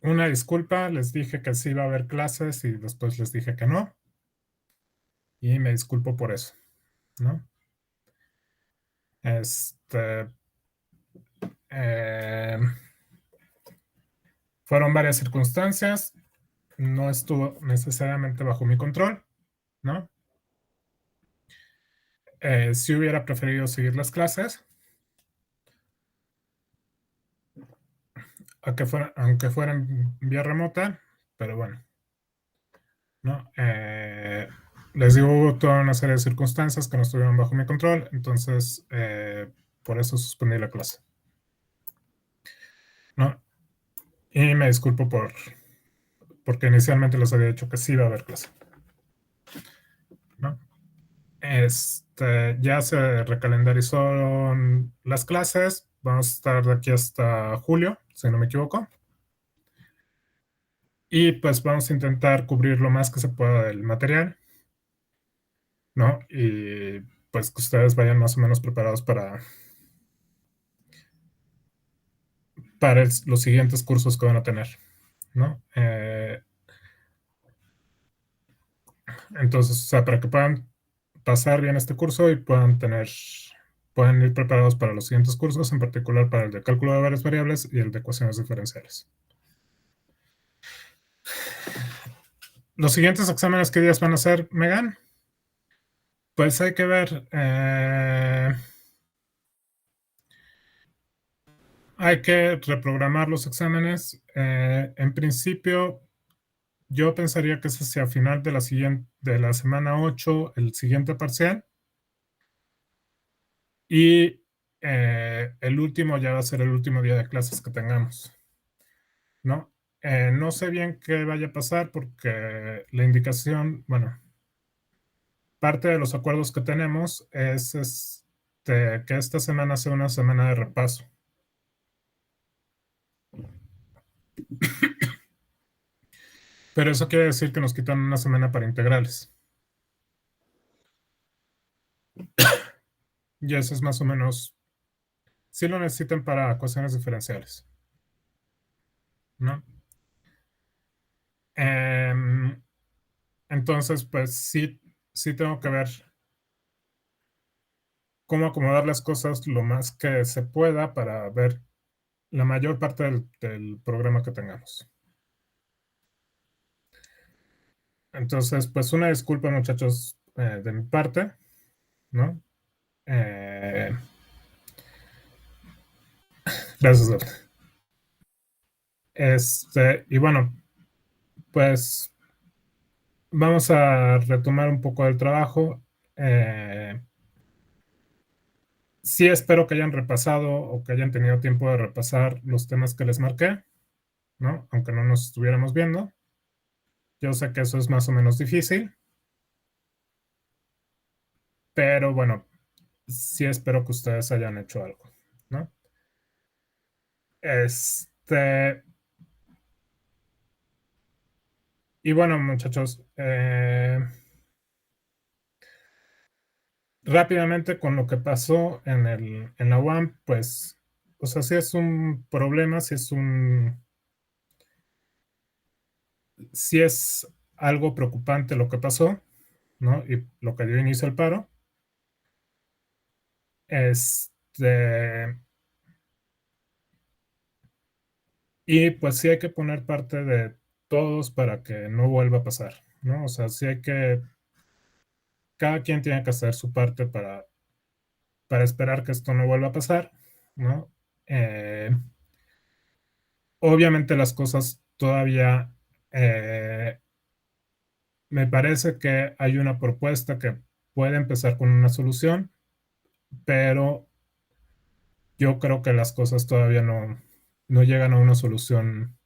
Una disculpa, les dije que sí iba a haber clases y después les dije que no. Y me disculpo por eso, ¿no? Eh, Fueron varias circunstancias, no estuvo necesariamente bajo mi control, ¿no? Sí hubiera preferido seguir las clases, aunque fueran vía remota, pero bueno, ¿no? Les digo, hubo toda una serie de circunstancias que no estuvieron bajo mi control, entonces por eso suspendí la clase, ¿no? Y me disculpo porque inicialmente les había dicho que sí iba a haber clase, ¿no? Ya se recalendarizaron las clases, vamos a estar de aquí hasta julio, si no me equivoco. Y pues vamos a intentar cubrir lo más que se pueda del material, ¿no? Y pues que ustedes vayan más o menos preparados para los siguientes cursos que van a tener, ¿no? Entonces, o sea, para que puedan pasar bien este curso y pueden ir preparados para los siguientes cursos, en particular para el de cálculo de varias variables y el de ecuaciones diferenciales. Los siguientes exámenes que días van a ser, Megan, pues hay que ver, hay que reprogramar los exámenes. En principio, yo pensaría que es hacia final de la semana 8 el siguiente parcial. Y el último ya va a ser el último día de clases que tengamos, ¿no? No sé bien qué vaya a pasar porque la indicación, bueno, parte de los acuerdos que tenemos es que esta semana sea una semana de repaso. Pero eso quiere decir que nos quitan una semana para integrales. Y eso es más o menos, sí lo necesitan para ecuaciones diferenciales, ¿no? Em, entonces, pues sí tengo que ver cómo acomodar las cosas lo más que se pueda para ver la mayor parte del programa que tengamos. Entonces, pues una disculpa, muchachos, de mi parte, ¿no? Eh, Gracias. Y bueno, pues vamos a retomar un poco del trabajo. Sí espero que hayan repasado o que hayan tenido tiempo de repasar los temas que les marqué, ¿no? Aunque no nos estuviéramos viendo. Yo sé que eso es más o menos difícil, pero bueno, sí espero que ustedes hayan hecho algo, ¿no? Este, y bueno, muchachos, rápidamente con lo que pasó en la UAM, pues, o sea, sí es un problema, sí es algo preocupante lo que pasó, ¿no? Y lo que dio inicio al paro. Este, y pues sí hay que poner parte de todos para que no vuelva a pasar, ¿no? O sea, cada quien tiene que hacer su parte para esperar que esto no vuelva a pasar, ¿no? Eh, Obviamente las cosas todavía, eh, me parece que hay una propuesta que puede empezar con una solución, pero yo creo que las cosas todavía no llegan a una solución,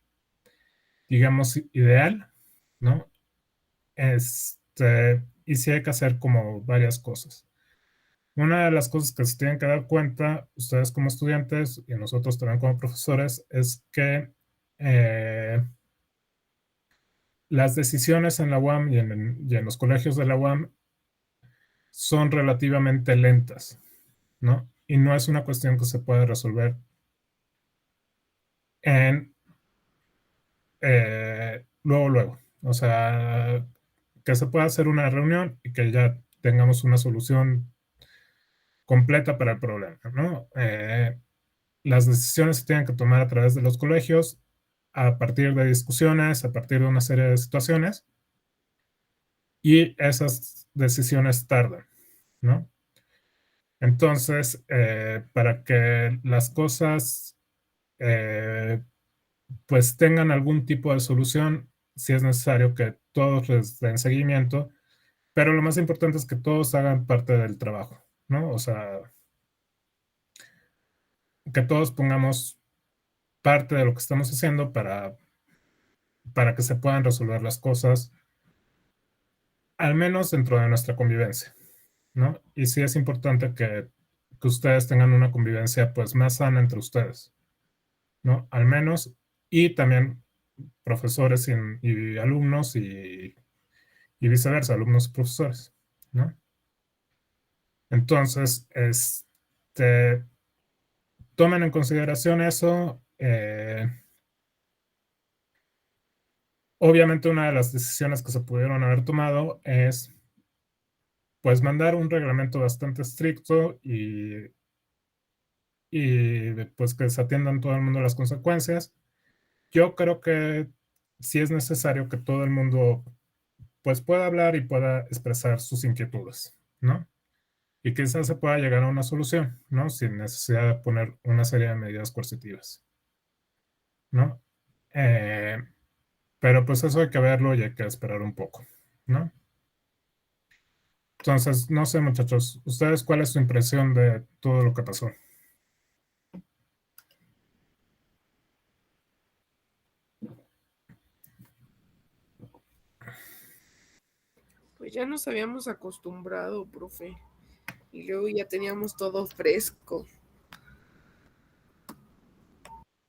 digamos, ideal, ¿no? Y sí hay que hacer como varias cosas. Una de las cosas que se tienen que dar cuenta, ustedes como estudiantes y nosotros también como profesores, es que las decisiones en la UAM y en los colegios de la UAM son relativamente lentas, ¿no? Y no es una cuestión que se pueda resolver en luego. O sea, que se pueda hacer una reunión y que ya tengamos una solución completa para el problema, ¿no? Las decisiones se tienen que tomar a través de los colegios, a partir de discusiones, a partir de una serie de situaciones, y esas decisiones tardan, ¿no? Entonces, para que las cosas pues tengan algún tipo de solución, si es necesario que todos les den seguimiento, pero lo más importante es que todos hagan parte del trabajo, ¿no? O sea, que todos pongamos parte de lo que estamos haciendo para que se puedan resolver las cosas, al menos dentro de nuestra convivencia, ¿no? Y sí es importante que ustedes tengan una convivencia pues más sana entre ustedes, ¿no? Al menos, y también profesores y alumnos y viceversa, alumnos y profesores, ¿no? Entonces, tomen en consideración eso. Obviamente una de las decisiones que se pudieron haber tomado es pues mandar un reglamento bastante estricto y pues que se atiendan todo el mundo las consecuencias. Yo creo que sí es necesario que todo el mundo pues pueda hablar y pueda expresar sus inquietudes, ¿no? Y quizás se pueda llegar a una solución, ¿no? Sin necesidad de poner una serie de medidas coercitivas, ¿no? Eh, pero pues eso hay que verlo y hay que esperar un poco, ¿no? Entonces, no sé, muchachos, ¿ustedes cuál es su impresión de todo lo que pasó? Pues ya nos habíamos acostumbrado, profe. Y luego ya teníamos todo fresco.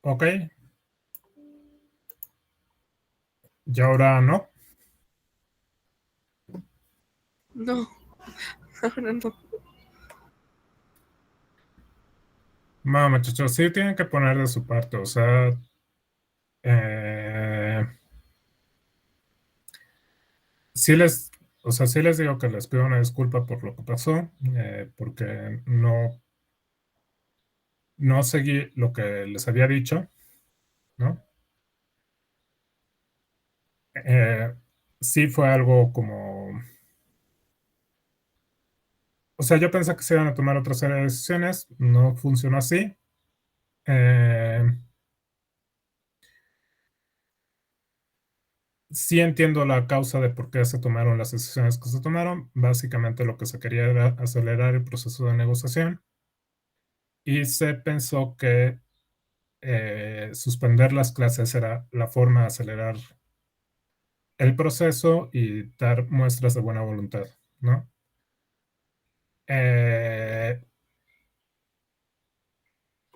Ok. ¿Y ahora no? No, ahora no. No, muchachos, sí tienen que poner de su parte, o sea, eh, sí les, o sea, sí les digo que les pido una disculpa por lo que pasó, porque no seguí lo que les había dicho, ¿no? Eh, sí fue algo como, o sea, yo pensé que se iban a tomar otra serie de decisiones, no funcionó así. Eh, sí entiendo la causa de por qué se tomaron las decisiones que se tomaron. Básicamente lo que se quería era acelerar el proceso de negociación y se pensó que suspender las clases era la forma de acelerar el proceso y dar muestras de buena voluntad, ¿no? Eh,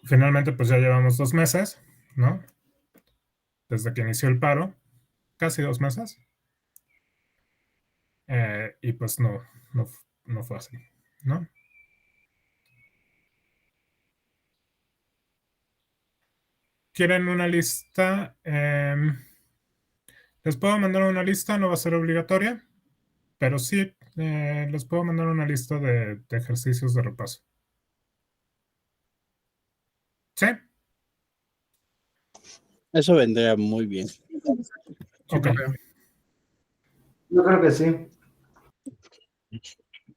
finalmente, pues ya llevamos 2 meses, ¿no? Desde que inició el paro, casi 2 meses, y pues no, no fue así, ¿no? ¿Quieren una lista? Les puedo mandar una lista, no va a ser obligatoria, pero sí les puedo mandar una lista de ejercicios de repaso. ¿Sí? Eso vendría muy bien. Sí, Ok. profe. Yo creo que sí.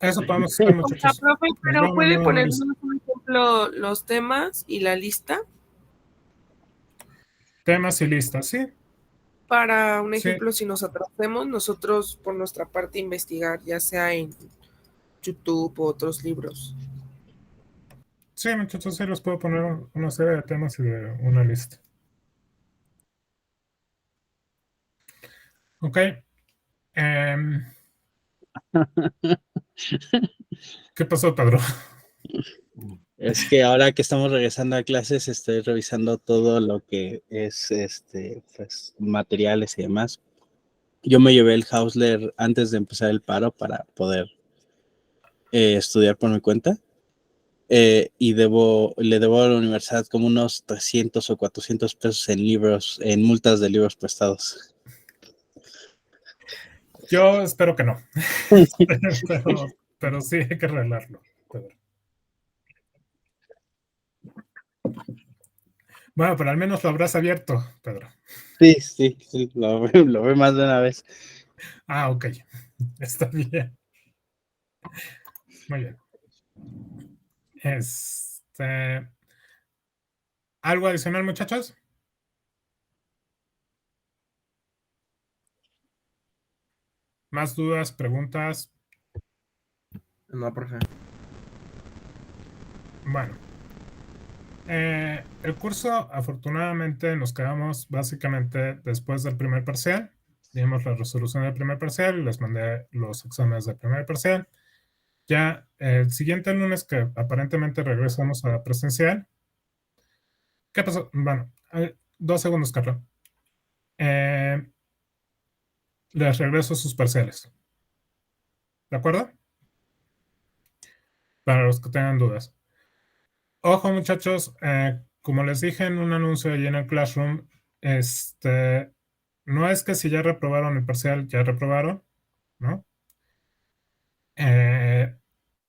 Eso podemos hacer, O sea, muchachos. profe, Les voy pero a puede mandar una ponernos, lista. por ejemplo, los temas y la lista Temas y listas, sí. para un Sí, ejemplo, si nos atrasemos, nosotros por nuestra parte investigar, ya sea en YouTube o otros libros. sí, muchachos, sí les puedo poner una serie de temas y de una lista. Ok. ¿Qué pasó, Pedro? Es que ahora que estamos regresando a clases, estoy revisando todo lo que es pues, materiales y demás. Yo me llevé el Hausler antes de empezar el paro para poder estudiar por mi cuenta. y le debo a la universidad como unos 300 o 400 pesos en libros, en multas de libros prestados. Yo espero que no. pero sí hay que arreglarlo, Pedro. Bueno, pero al menos lo habrás abierto, Pedro. Sí, lo veo más de una vez. Ah, ok. Está bien. Muy bien. ¿Algo adicional, muchachos? ¿Más dudas, preguntas? No, profe. Bueno. El curso, afortunadamente, nos quedamos básicamente después del primer parcial. Dimos la resolución del primer parcial y les mandé los exámenes del primer parcial. Ya el siguiente lunes, que aparentemente regresamos a presencial. ¿Qué pasó? Bueno, 2 segundos, Carlos. Les regreso sus parciales. ¿De acuerdo? Para los que tengan dudas. Ojo, muchachos, como les dije en un anuncio allí en el Classroom, no es que si ya reprobaron el parcial, ya reprobaron, ¿no?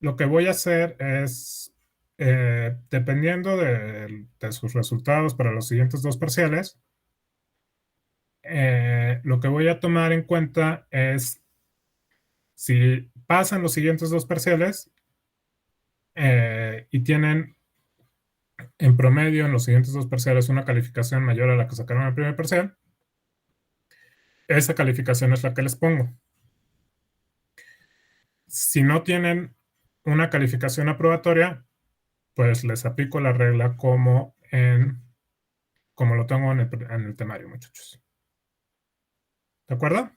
Lo que voy a hacer es, dependiendo de sus resultados para los siguientes 2 parciales, lo que voy a tomar en cuenta es si pasan los siguientes 2 parciales y tienen en promedio en los siguientes 2 parciales una calificación mayor a la que sacaron en el primer parcial, esa calificación es la que les pongo. Si no tienen una calificación aprobatoria, pues les aplico la regla como lo tengo en el temario, muchachos. ¿De acuerdo?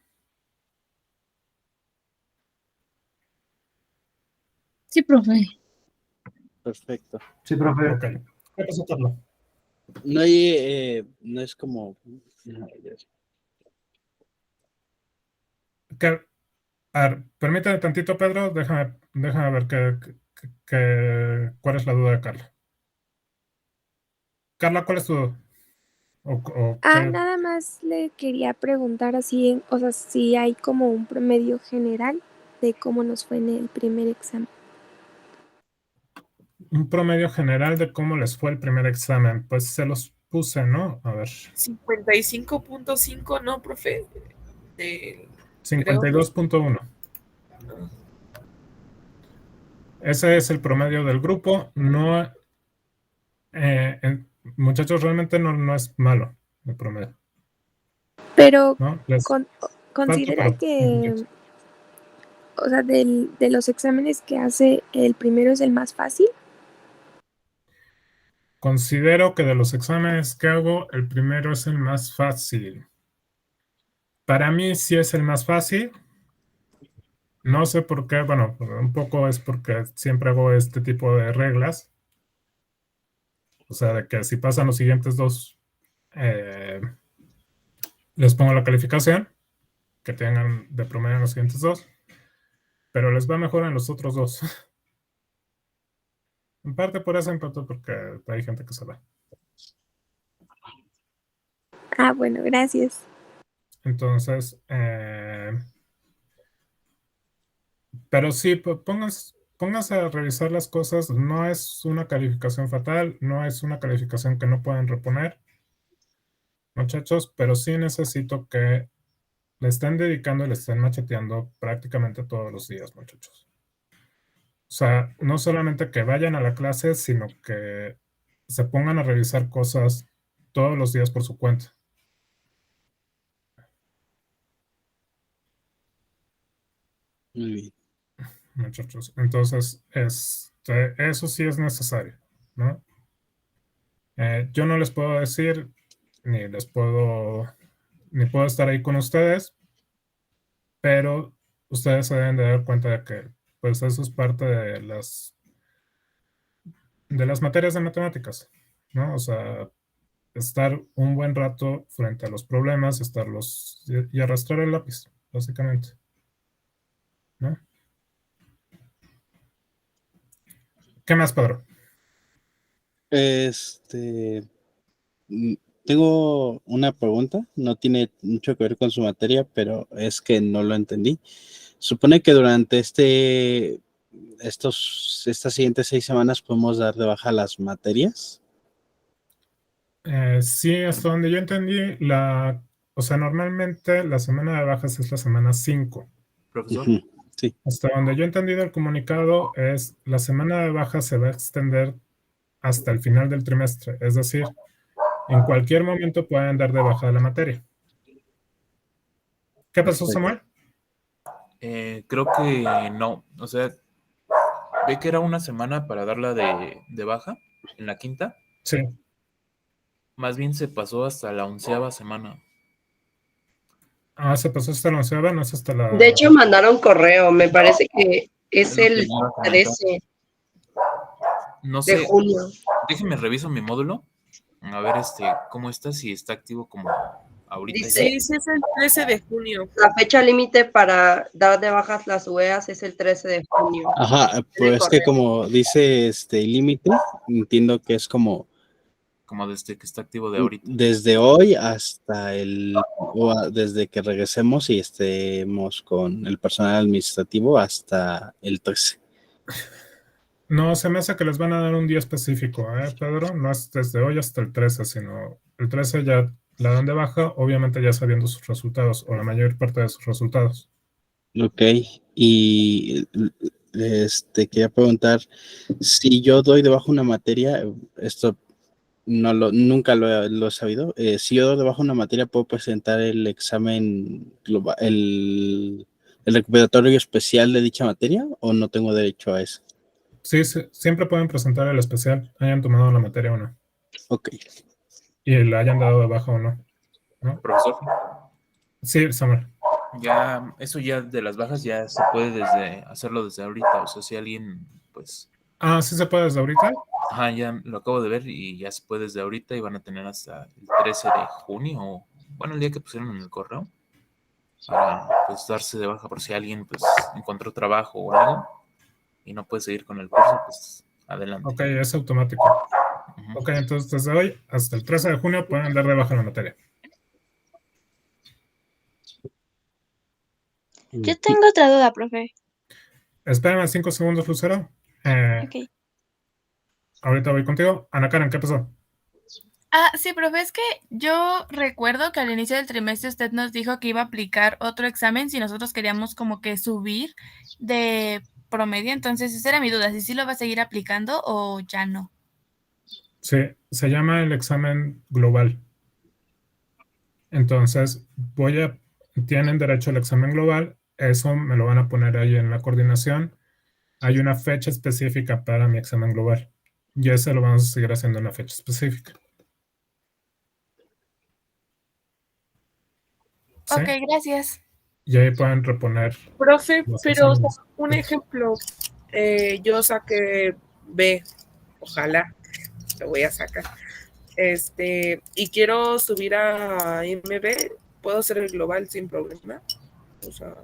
Sí, profe. Perfecto. Sí, profe. Ok. ¿Qué pasó, Carlos? No es como... A ver, permítame tantito, Pedro. Déjame ver cuál es la duda de Carla. Carla, ¿cuál es tu duda? Nada más le quería preguntar así, o sea, si hay como un promedio general de cómo nos fue en el primer examen. Un promedio general de cómo les fue el primer examen. Pues se los puse, ¿no? A ver. 55.5, ¿no, profe? 52.1. Ese es el promedio del grupo. No, muchachos, realmente no es malo el promedio. Pero ¿No? Les falta, considera pero que, o sea, de los exámenes que hace, el primero es el más fácil. considero que de los exámenes que hago, el primero es el más fácil. Para mí sí es el más fácil. No sé por qué, bueno, un poco es porque siempre hago este tipo de reglas. O sea, de que si pasan los siguientes 2, les pongo la calificación que tengan de promedio en los siguientes 2, pero les va mejor en los otros 2. En parte por eso, en parte porque hay gente que se va. Bueno, gracias. Entonces, pero sí, pónganse a revisar las cosas. No es una calificación fatal, no es una calificación que no pueden reponer, muchachos, pero sí necesito que le estén dedicando y le estén macheteando prácticamente todos los días, muchachos. O sea, no solamente que vayan a la clase, sino que se pongan a revisar cosas todos los días por su cuenta. Muy bien. Muchachos. Entonces, eso sí es necesario, ¿no? Yo no les puedo decir, ni puedo estar ahí con ustedes, pero ustedes se deben de dar cuenta de que, pues, eso es parte de las materias de matemáticas, ¿no? O sea, estar un buen rato frente a los problemas, y arrastrar el lápiz, básicamente, ¿no? ¿Qué más, Pedro? Este, mm, tengo una pregunta, no tiene mucho que ver con su materia, pero es que no lo entendí. Supone que durante estas siguientes 6 semanas podemos dar de baja las materias. Sí, hasta donde yo entendí, o sea, normalmente la semana de bajas es la semana 5. Profesor. Sí. Hasta donde yo he entendido el comunicado es la semana de bajas se va a extender hasta el final del trimestre, es decir, en cualquier momento pueden dar de baja la materia. ¿Qué pasó, Samuel? Creo que no, o sea, ve que era una semana para darla de baja en la quinta. Sí. Más bien se pasó hasta la 11ª semana. Ah, se pasó hasta la 11ª, no es hasta la... De hecho, mandaron correo, me parece que es el 13 no de sé, junio. Déjenme reviso mi módulo, a ver cómo está, si está activo como ahorita. Dice- Sí, sí, es el 13 de junio. La fecha límite para dar de bajas las UEAs es el 13 de junio. Ajá, pues es que como dice límite, entiendo que es como desde que está activo de ahorita. Desde hoy hasta desde que regresemos y estemos con el personal administrativo hasta el 13. No, se me hace que les van a dar un día específico, Pedro? No es desde hoy hasta el 13, sino el 13 ya la dan de baja, obviamente ya sabiendo sus resultados, o la mayor parte de sus resultados. Ok, y quería preguntar, si yo doy de baja una materia, esto nunca lo he sabido, si yo doy de baja una materia, ¿puedo presentar el examen global, el recuperatorio especial de dicha materia, o no tengo derecho a eso? Sí, siempre pueden presentar el especial, hayan tomado la materia o no. Ok. Y le hayan dado de baja o no. Profesor. Sí, Samuel. Ya, eso ya de las bajas ya se puede hacerlo desde ahorita, o sea, si alguien, pues... Ah, ¿sí se puede desde ahorita? Ajá, ya lo acabo de ver y ya se puede desde ahorita y van a tener hasta el 13 de junio, bueno, el día que pusieron en el correo, para pues darse de baja por si alguien pues encontró trabajo o algo y no puede seguir con el curso, pues adelante. Ok, es automático. Ok, entonces desde hoy hasta el 13 de junio pueden dar de baja la materia. Yo tengo otra duda, profe. Espérame 5 segundos, Lucero. Ok. Ahorita voy contigo. Ana Karen, ¿qué pasó? Sí, profe, es que yo recuerdo que al inicio del trimestre usted nos dijo que iba a aplicar otro examen si nosotros queríamos como que subir de promedio, entonces esa era mi duda, si sí lo va a seguir aplicando o ya no. Sí, se llama el examen global. Entonces, tienen derecho al examen global, eso me lo van a poner ahí en la coordinación. Hay una fecha específica para mi examen global. Y ese lo vamos a seguir haciendo en una fecha específica. ¿Sí? Ok, gracias. Y ahí pueden reponer. Profe, pero o sea, exámenes. un ejemplo, yo saqué B, ojalá, lo voy a sacar. Y quiero subir a MB, puedo hacer el global sin problema. O sea,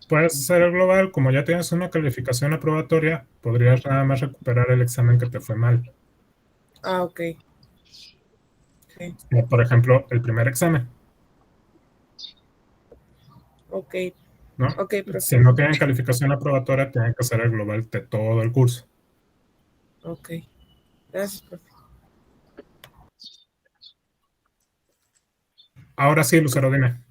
Puedes hacer el global, como ya tienes una calificación aprobatoria, podrías nada más recuperar el examen que te fue mal. ok. Por ejemplo, el primer examen. Ok. ¿No? Okay, si no tienen calificación aprobatoria, tienen que hacer el global de todo el curso. Ok. Gracias, profe. Ahora sí, Lucero, dime.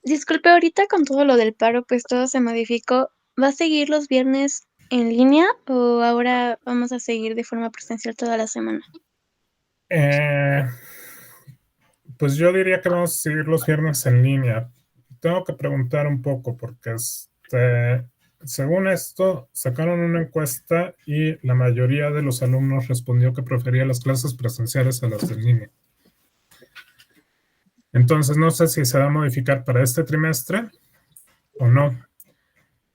Disculpe, ahorita con todo lo del paro, pues todo se modificó. ¿Va a seguir los viernes en línea o ahora vamos a seguir de forma presencial toda la semana? Pues yo diría que vamos a seguir los viernes en línea. Tengo que preguntar un poco porque según esto, sacaron una encuesta y la mayoría de los alumnos respondió que prefería las clases presenciales a las en línea. Entonces, no sé si se va a modificar para este trimestre o no.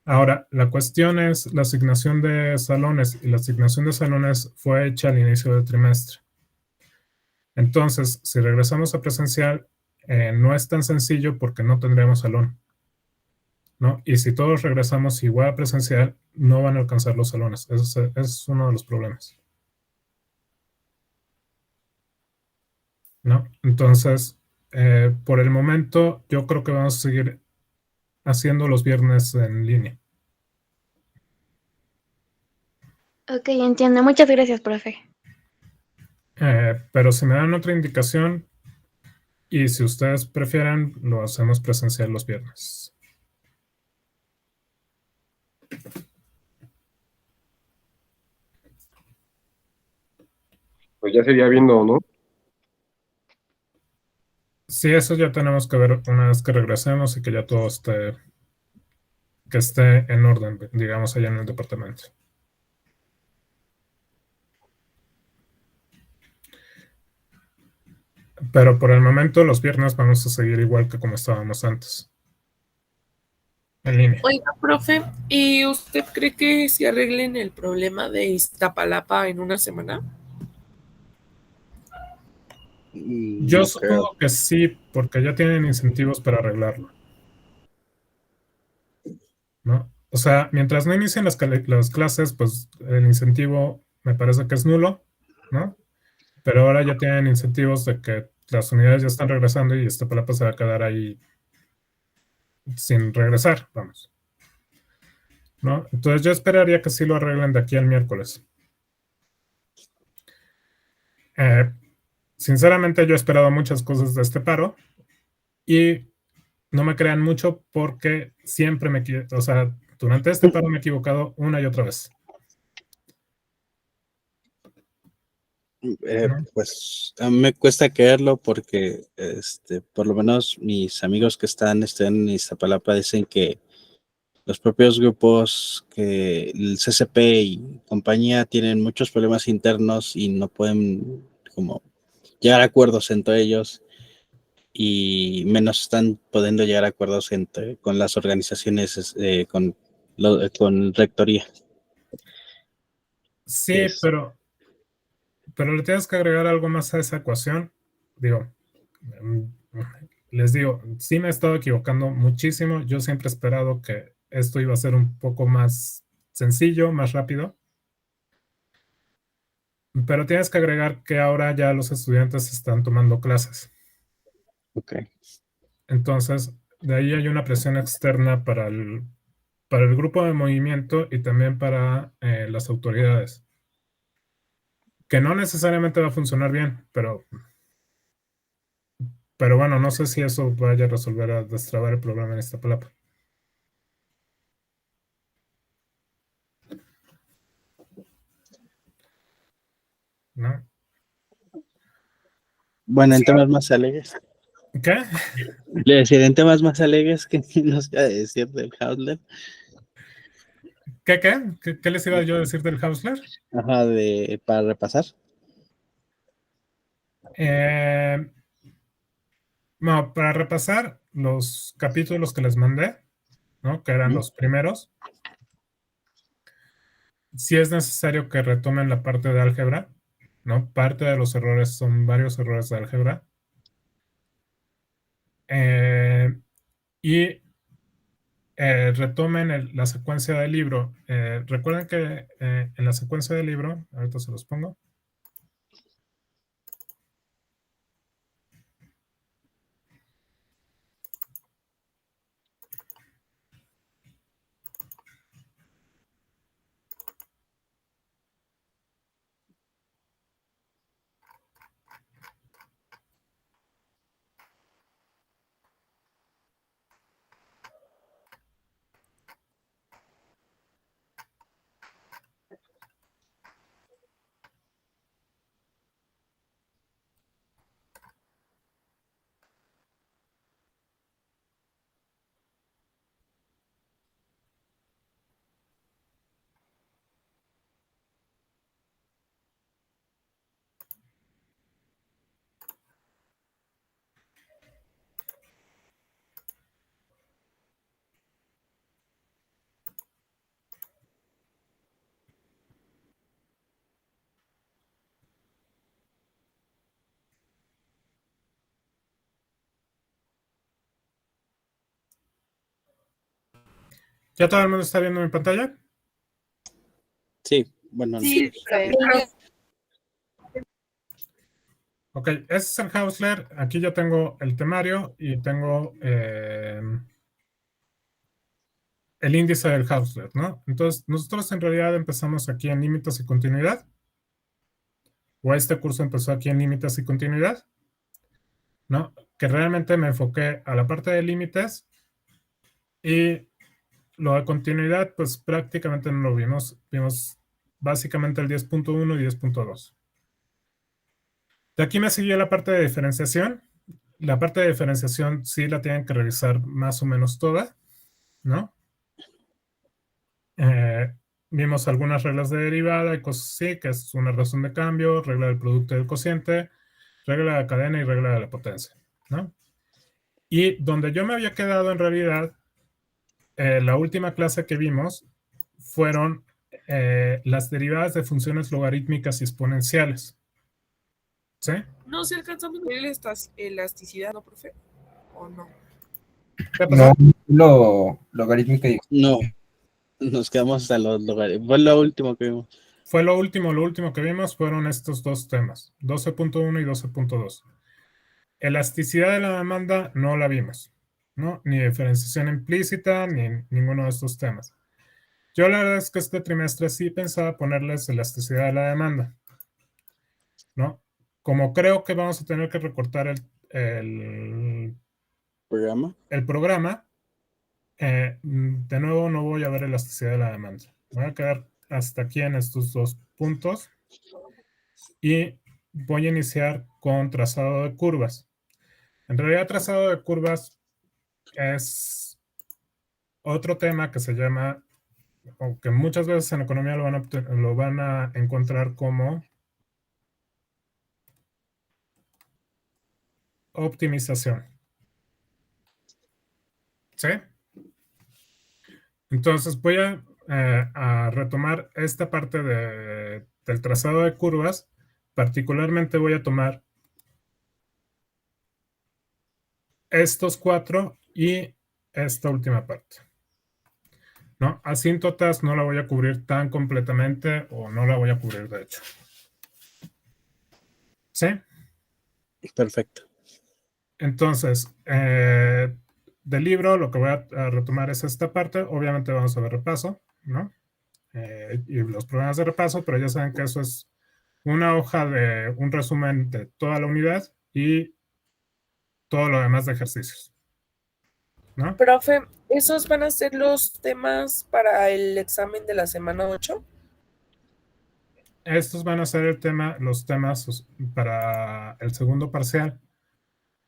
Ahora, la cuestión es la asignación de salones, y la asignación de salones fue hecha al inicio del trimestre. Entonces, si regresamos a presencial, no es tan sencillo porque no tendríamos salón. ¿no? Y si todos regresamos igual a presencial, no van a alcanzar los salones. Ese es uno de los problemas, ¿no? Entonces, por el momento, yo creo que vamos a seguir haciendo los viernes en línea. Ok, entiendo. Muchas gracias, profe. Pero si me dan otra indicación y si ustedes prefieren, lo hacemos presencial los viernes. Pues ya sería viendo, ¿no? Sí, eso ya tenemos que ver una vez que regresemos y que ya todo que esté en orden, digamos, allá en el departamento. Pero por el momento, los viernes vamos a seguir igual que como estábamos antes. En línea. Oiga, profe, ¿y usted cree que se arreglen el problema de Iztapalapa en una semana? Yo No supongo creo. que sí, porque ya tienen incentivos para arreglarlo, ¿no? O sea, mientras no inicien las clases, pues el incentivo me parece que es nulo, ¿no? Pero ahora ya tienen incentivos de que las unidades ya están regresando y Iztapalapa se va a quedar ahí sin regresar, vamos, ¿no? Entonces yo esperaría que sí lo arreglen de aquí al miércoles. Sinceramente yo he esperado muchas cosas de este paro y no me crean mucho porque siempre o sea, durante este paro me he equivocado una y otra vez. Pues a mí me cuesta creerlo porque por lo menos mis amigos que están en Iztapalapa dicen que los propios grupos, que el CCP y compañía tienen muchos problemas internos y no pueden como llegar a acuerdos entre ellos, y menos están pudiendo llegar a acuerdos con las organizaciones, con rectoría. Sí, pero le tienes que agregar algo más a esa ecuación. Digo, les digo, sí me he estado equivocando muchísimo. Yo siempre he esperado que esto iba a ser un poco más sencillo, más rápido. Pero tienes que agregar que ahora ya los estudiantes están tomando clases. Ok. Entonces, de ahí hay una presión externa para el grupo de movimiento y también para las autoridades, que no necesariamente va a funcionar bien, pero bueno, no sé si eso vaya a resolver, a destrabar el problema en Iztapalapa. ¿No? Bueno, en Sí. temas más alegres. ¿Qué? Le decía, en temas más alegres, que nos iba a decir del Hausler. ¿Qué les iba yo a decir del Hausler? Ajá, para repasar. No, para repasar los capítulos que les mandé, ¿no? Que eran los primeros. Sí es necesario que retomen la parte de álgebra, ¿no? Parte de los errores son varios errores de álgebra. Y retomen la secuencia del libro. Recuerden que en la secuencia del libro, ahorita se los pongo. ¿Ya todo el mundo está viendo mi pantalla? Sí, bueno, Sí, Ok, ese es el Hausler. Aquí ya tengo el temario y tengo el índice del Hausler, ¿no? Entonces, nosotros en realidad empezamos aquí en límites y continuidad. O este curso empezó aquí en límites y continuidad, ¿no? Que realmente me enfoqué a la parte de límites y lo de continuidad, pues prácticamente no lo vimos. Vimos básicamente el 10.1 y 10.2. De aquí me siguió la parte de diferenciación. La parte de diferenciación sí la tienen que revisar más o menos toda, ¿no? Vimos algunas reglas de derivada y cosas así, que es una razón de cambio, regla del producto y del cociente, regla de la cadena y regla de la potencia, ¿no? Y donde yo me había quedado en realidad, la última clase que vimos fueron las derivadas de funciones logarítmicas y exponenciales. ¿Sí? No se alcanzamos a ver la elasticidad, ¿no, profe? ¿O no? ¿Qué pasó? No, logarítmica y no, nos quedamos hasta los lugares. Fue lo último que vimos. Fue lo último que vimos fueron estos dos temas, 12.1 y 12.2. Elasticidad de la demanda no la vimos, ¿no? Ni diferenciación implícita, ni ninguno de estos temas. Yo la verdad es que este trimestre sí pensaba ponerles elasticidad de la demanda, ¿no? Como creo que vamos a tener que recortar el programa, de nuevo no voy a ver elasticidad de la demanda. Voy a quedar hasta aquí en estos dos puntos y voy a iniciar con trazado de curvas. En realidad, trazado de curvas es otro tema que se llama, o que muchas veces en economía lo van a encontrar como optimización. ¿Sí? Entonces voy a retomar esta parte del trazado de curvas. Particularmente voy a tomar estos cuatro y esta última parte. ¿No? Asíntotas no la voy a cubrir tan completamente o no la voy a cubrir de hecho. ¿Sí? Perfecto. Entonces, del libro lo que voy a retomar es esta parte. Obviamente vamos a ver repaso, ¿no? Y los problemas de repaso, pero ya saben que eso es una hoja de un resumen de toda la unidad y todo lo demás de ejercicios, ¿no? Profe, ¿esos van a ser los temas para el examen de la semana 8? Estos van a ser los temas para el segundo parcial.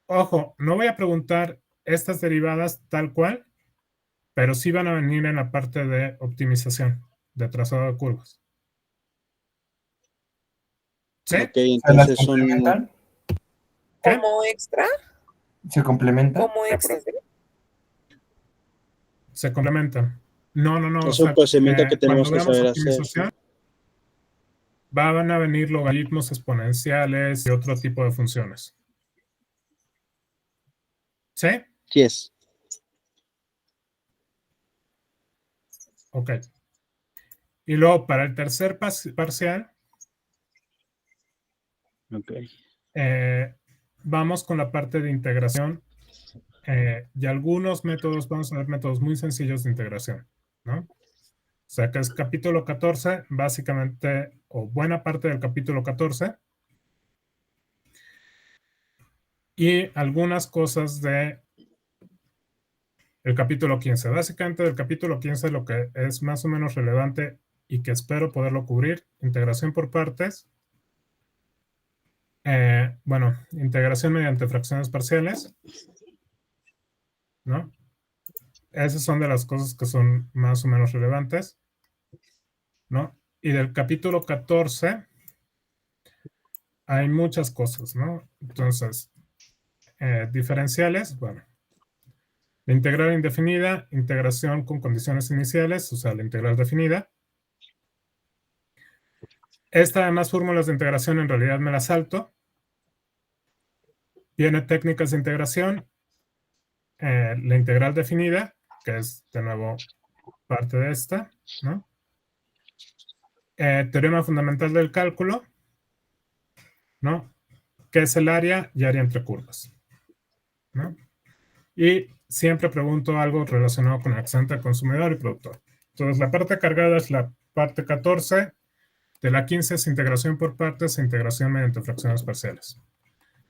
Ojo, no voy a preguntar estas derivadas tal cual, pero sí van a venir en la parte de optimización, de trazado de curvas. ¿Sí? Ok, entonces ¿Se complementan? ¿Qué? ¿Como extra? ¿Se complementan? ¿Como extra? Se complementan. No. Es un procedimiento que tenemos cuando que veamos saber hacer. optimización, van a venir logaritmos exponenciales y otro tipo de funciones. ¿Sí? Sí es. Ok. Y luego, para el tercer parcial, Okay. Vamos con la parte de integración y algunos métodos, vamos a ver métodos muy sencillos de integración, ¿no? O sea, que es capítulo 14, básicamente, o buena parte del capítulo 14, y algunas cosas de el capítulo 15. Básicamente, del capítulo 15 lo que es más o menos relevante y que espero poderlo cubrir, integración por partes, bueno, integración mediante fracciones parciales, ¿no? Esas son de las cosas que son más o menos relevantes, ¿no? Y del capítulo 14 hay muchas cosas, ¿no? Entonces, diferenciales, bueno, la integral indefinida, integración con condiciones iniciales, o sea, la integral definida. Esta demás fórmulas de integración en realidad me las salto. Viene técnicas de integración, la integral definida, que es de nuevo parte de esta, ¿no? Teorema fundamental del cálculo, ¿no? ¿Qué es el área y área entre curvas? ¿No? Y siempre pregunto algo relacionado con accente consumidor y productor. Entonces, la parte cargada es la parte 14, de la 15 es integración por partes e integración mediante fracciones parciales.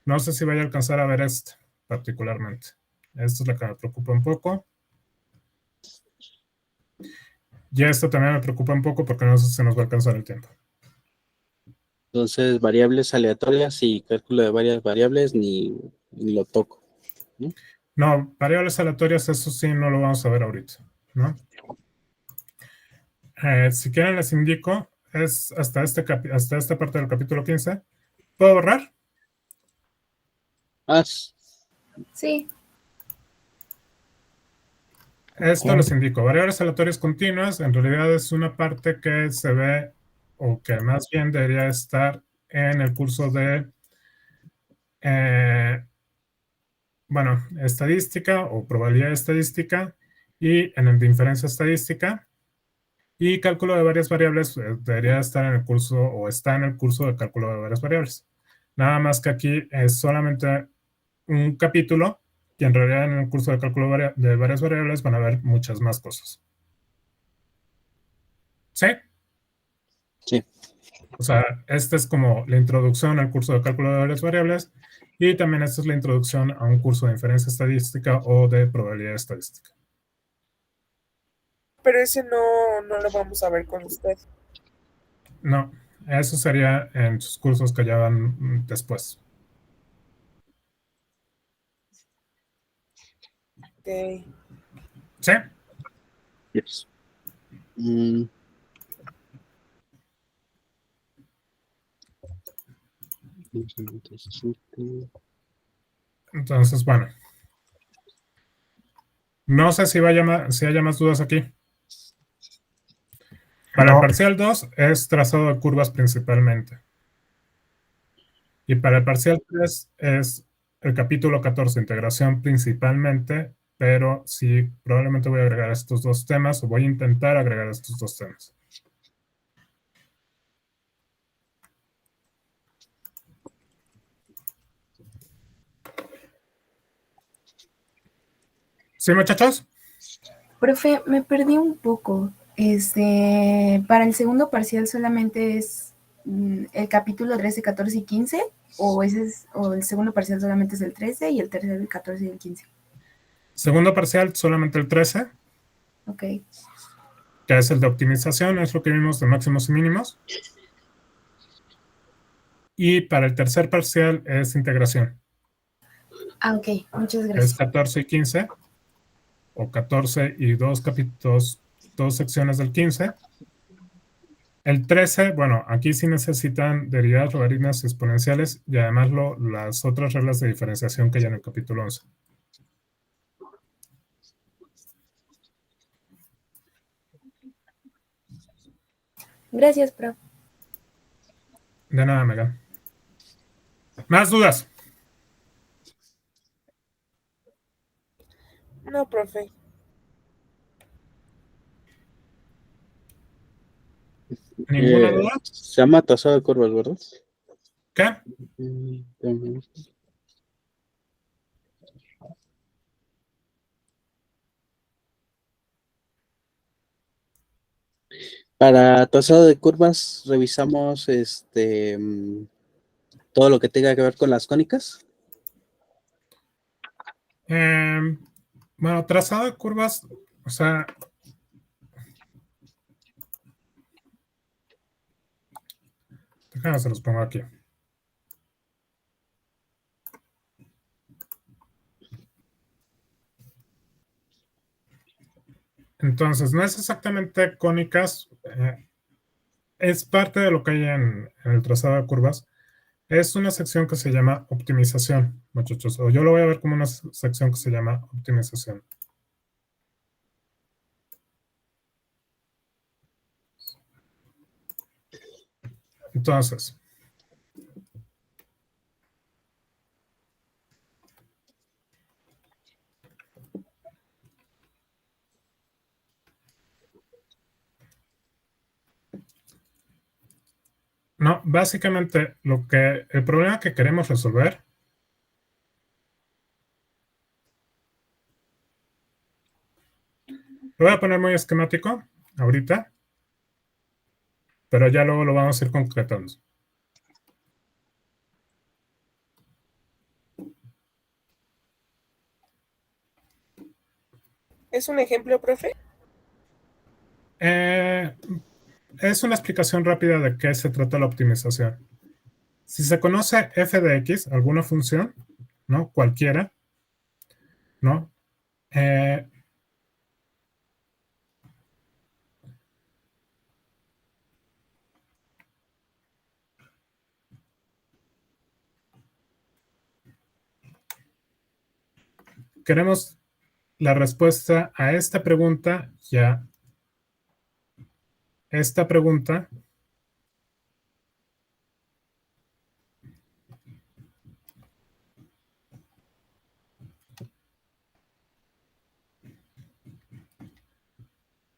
No sé si vaya a alcanzar a ver esta particularmente. Esta es la que me preocupa un poco. Y esto también me preocupa un poco porque no sé si se nos va a alcanzar el tiempo. Entonces, variables aleatorias y cálculo de varias variables ni lo toco, ¿no? No, variables aleatorias, eso sí no lo vamos a ver ahorita, ¿no? Si quieren les indico, es hasta esta parte del capítulo 15. ¿Puedo borrar? Sí. Esto les indico. Variables aleatorias continuas, en realidad es una parte que se ve, o que más bien debería estar en el curso de, bueno, estadística o probabilidad estadística y en el de inferencia estadística. Y cálculo de varias variables debería estar en el curso o está en el curso de cálculo de varias variables. Nada más que aquí es solamente un capítulo y en realidad en el curso de cálculo de varias variables van a haber muchas más cosas. ¿Sí? Sí. O sea, esta es como la introducción al curso de cálculo de varias variables y también esta es la introducción a un curso de inferencia estadística o de probabilidad estadística. Pero ese no lo vamos a ver con usted. No, eso sería en sus cursos que ya van después. Ok. ¿Sí? Yes. Entonces, bueno. No sé si haya más dudas aquí. Para el parcial 2 es trazado de curvas principalmente. Y para el parcial 3 es el capítulo 14, integración principalmente, pero sí, probablemente voy a agregar estos dos temas o voy a intentar agregar estos dos temas. ¿Sí, muchachos? Profe, me perdí un poco. Para el segundo parcial solamente es el capítulo 13, 14 y 15, o el segundo parcial solamente es el 13 y el tercero el 14 y el 15. Segundo parcial, solamente el 13. Ok. Que es el de optimización, es lo que vimos de máximos y mínimos. Y para el tercer parcial es integración. Ah, ok, muchas Es gracias. 14 y 15, o 14 y dos capítulos, dos secciones del 15. El 13, bueno, aquí sí necesitan derivadas, logaritmos y exponenciales y además las otras reglas de diferenciación que hay en el capítulo 11. Gracias, profe. De nada, Megan. ¿Más dudas? No, profe. ¿Ninguna duda? Se llama trazado de curvas, ¿verdad? ¿Qué? Para trazado de curvas revisamos todo lo que tenga que ver con las cónicas. Bueno, trazado de curvas, o sea, déjame se los pongo aquí. Entonces, no es exactamente cónicas, es parte de lo que hay en el trazado de curvas. Es una sección que se llama optimización, muchachos, o yo lo voy a ver como una sección que se llama optimización. Entonces, No, básicamente el problema que queremos resolver lo voy a poner muy esquemático ahorita, pero ya luego lo vamos a ir concretando. ¿Es un ejemplo, profe? Es una explicación rápida de qué se trata la optimización. Si se conoce f de x, alguna función, ¿no? Cualquiera, ¿no? Queremos la respuesta a esta pregunta y a esta pregunta.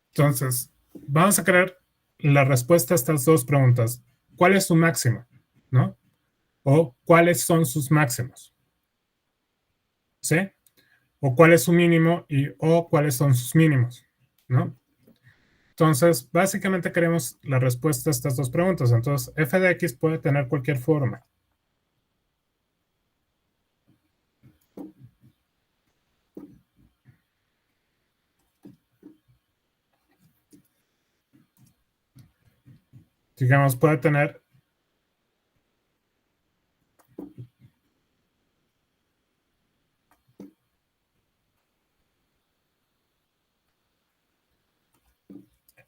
Entonces, vamos a crear la respuesta a estas dos preguntas. ¿Cuál es su máximo? ¿No? O ¿cuáles son sus máximos? ¿Sí? O ¿cuál es su mínimo? O ¿cuáles son sus mínimos? ¿No? Entonces, básicamente queremos la respuesta a estas dos preguntas. Entonces, f de x puede tener cualquier forma. Digamos, puede tener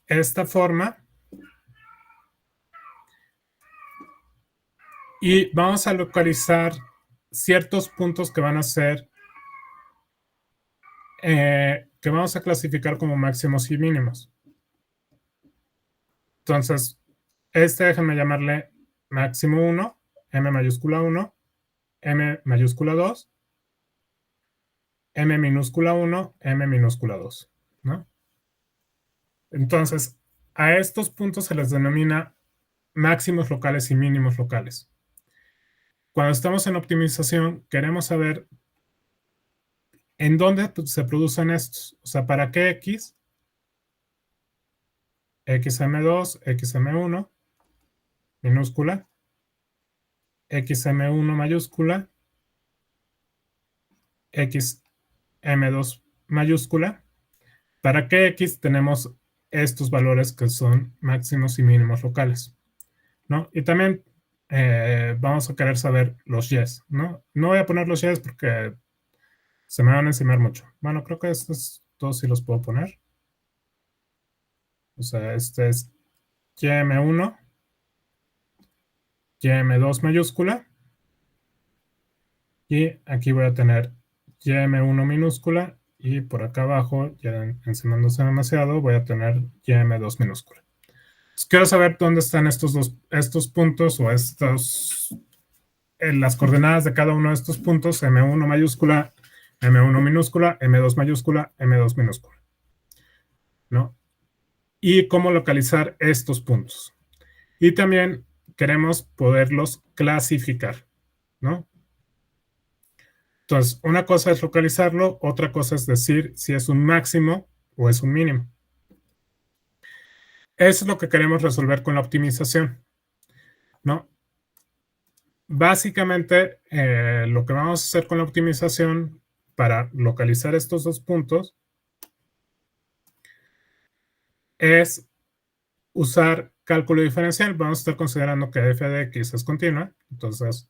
esta forma. Y vamos a localizar ciertos puntos que van a ser, que vamos a clasificar como máximos y mínimos. Entonces, déjenme llamarle máximo 1, m mayúscula 1, m mayúscula 2, m minúscula 1, m minúscula 2, ¿no? Entonces, a estos puntos se les denomina máximos locales y mínimos locales. Cuando estamos en optimización, queremos saber en dónde se producen estos. O sea, ¿para qué x? XM2, XM1, minúscula, XM1 mayúscula, XM2 mayúscula. ¿Para qué X tenemos estos valores que son máximos y mínimos locales? ¿No? Y también vamos a querer saber los Y's, ¿no? No voy a poner los Y's porque se me van a encimar mucho. Bueno, creo que estos dos sí los puedo poner. O sea, este es YM1, YM2 mayúscula. Y aquí voy a tener YM1 minúscula. Y por acá abajo, ya encimándose demasiado, voy a tener YM2 minúscula. Entonces, quiero saber dónde están estos puntos o las coordenadas de cada uno de estos puntos, M1 mayúscula, M1 minúscula, M2 mayúscula, M2 minúscula, ¿no? Y cómo localizar estos puntos. Y también queremos poderlos clasificar, ¿no? Entonces, una cosa es localizarlo, otra cosa es decir si es un máximo o es un mínimo. Eso es lo que queremos resolver con la optimización, ¿no? Básicamente, lo que vamos a hacer con la optimización para localizar estos dos puntos es usar cálculo diferencial. Vamos a estar considerando que f de x es continua. Entonces,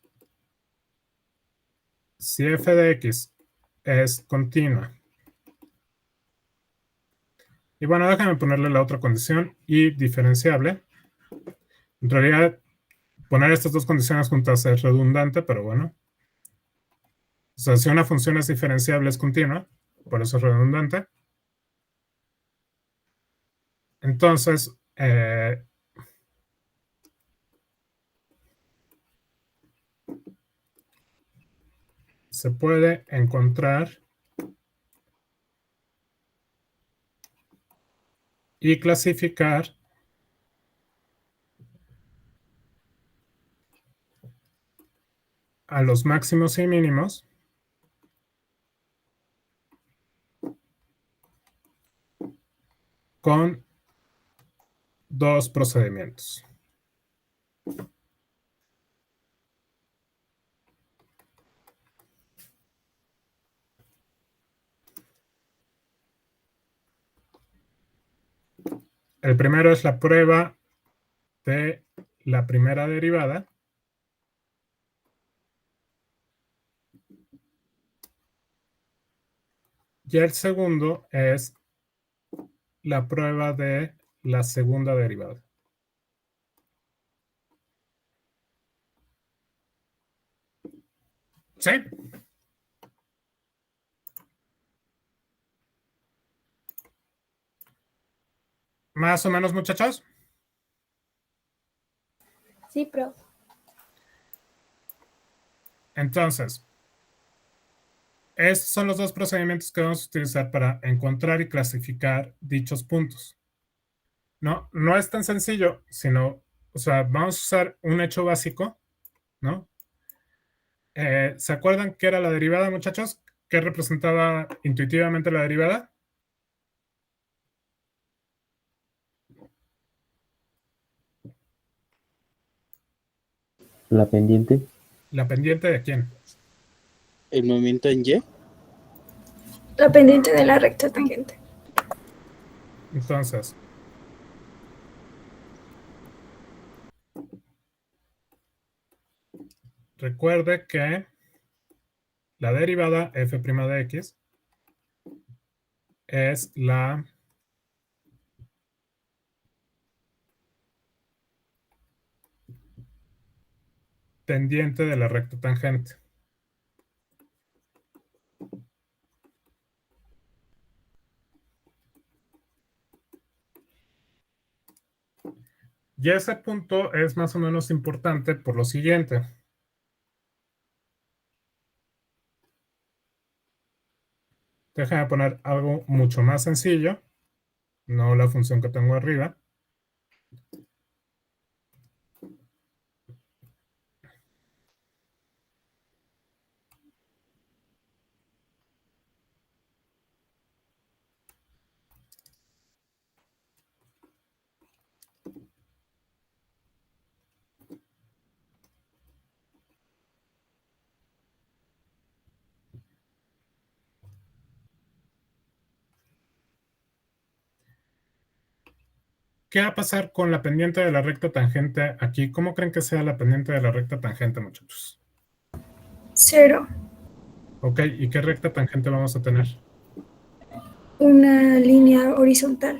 si f de x es continua, y bueno, déjame ponerle la otra condición y diferenciable. En realidad, poner estas dos condiciones juntas es redundante, pero bueno. O sea, si una función es diferenciable es continua, por eso es redundante. Entonces, se puede encontrar y clasificar a los máximos y mínimos con dos procedimientos. El primero es la prueba de la primera derivada. Y el segundo es la prueba de la segunda derivada. ¿Sí? ¿Más o menos, muchachos? Sí, profe. Entonces, estos son los dos procedimientos que vamos a utilizar para encontrar y clasificar dichos puntos. No es tan sencillo, sino, o sea, vamos a usar un hecho básico, ¿no? ¿Se acuerdan qué era la derivada, muchachos? ¿Qué representaba intuitivamente la derivada? La pendiente. ¿La pendiente de quién? El movimiento en Y. La pendiente de la recta tangente. Entonces, recuerde que la derivada f' de x es la pendiente de la recta tangente. Y ese punto es más o menos importante por lo siguiente. Déjame poner algo mucho más sencillo, no la función que tengo arriba. ¿Qué va a pasar con la pendiente de la recta tangente aquí? ¿Cómo creen que sea la pendiente de la recta tangente, muchachos? 0. Ok, ¿y qué recta tangente vamos a tener? Una línea horizontal.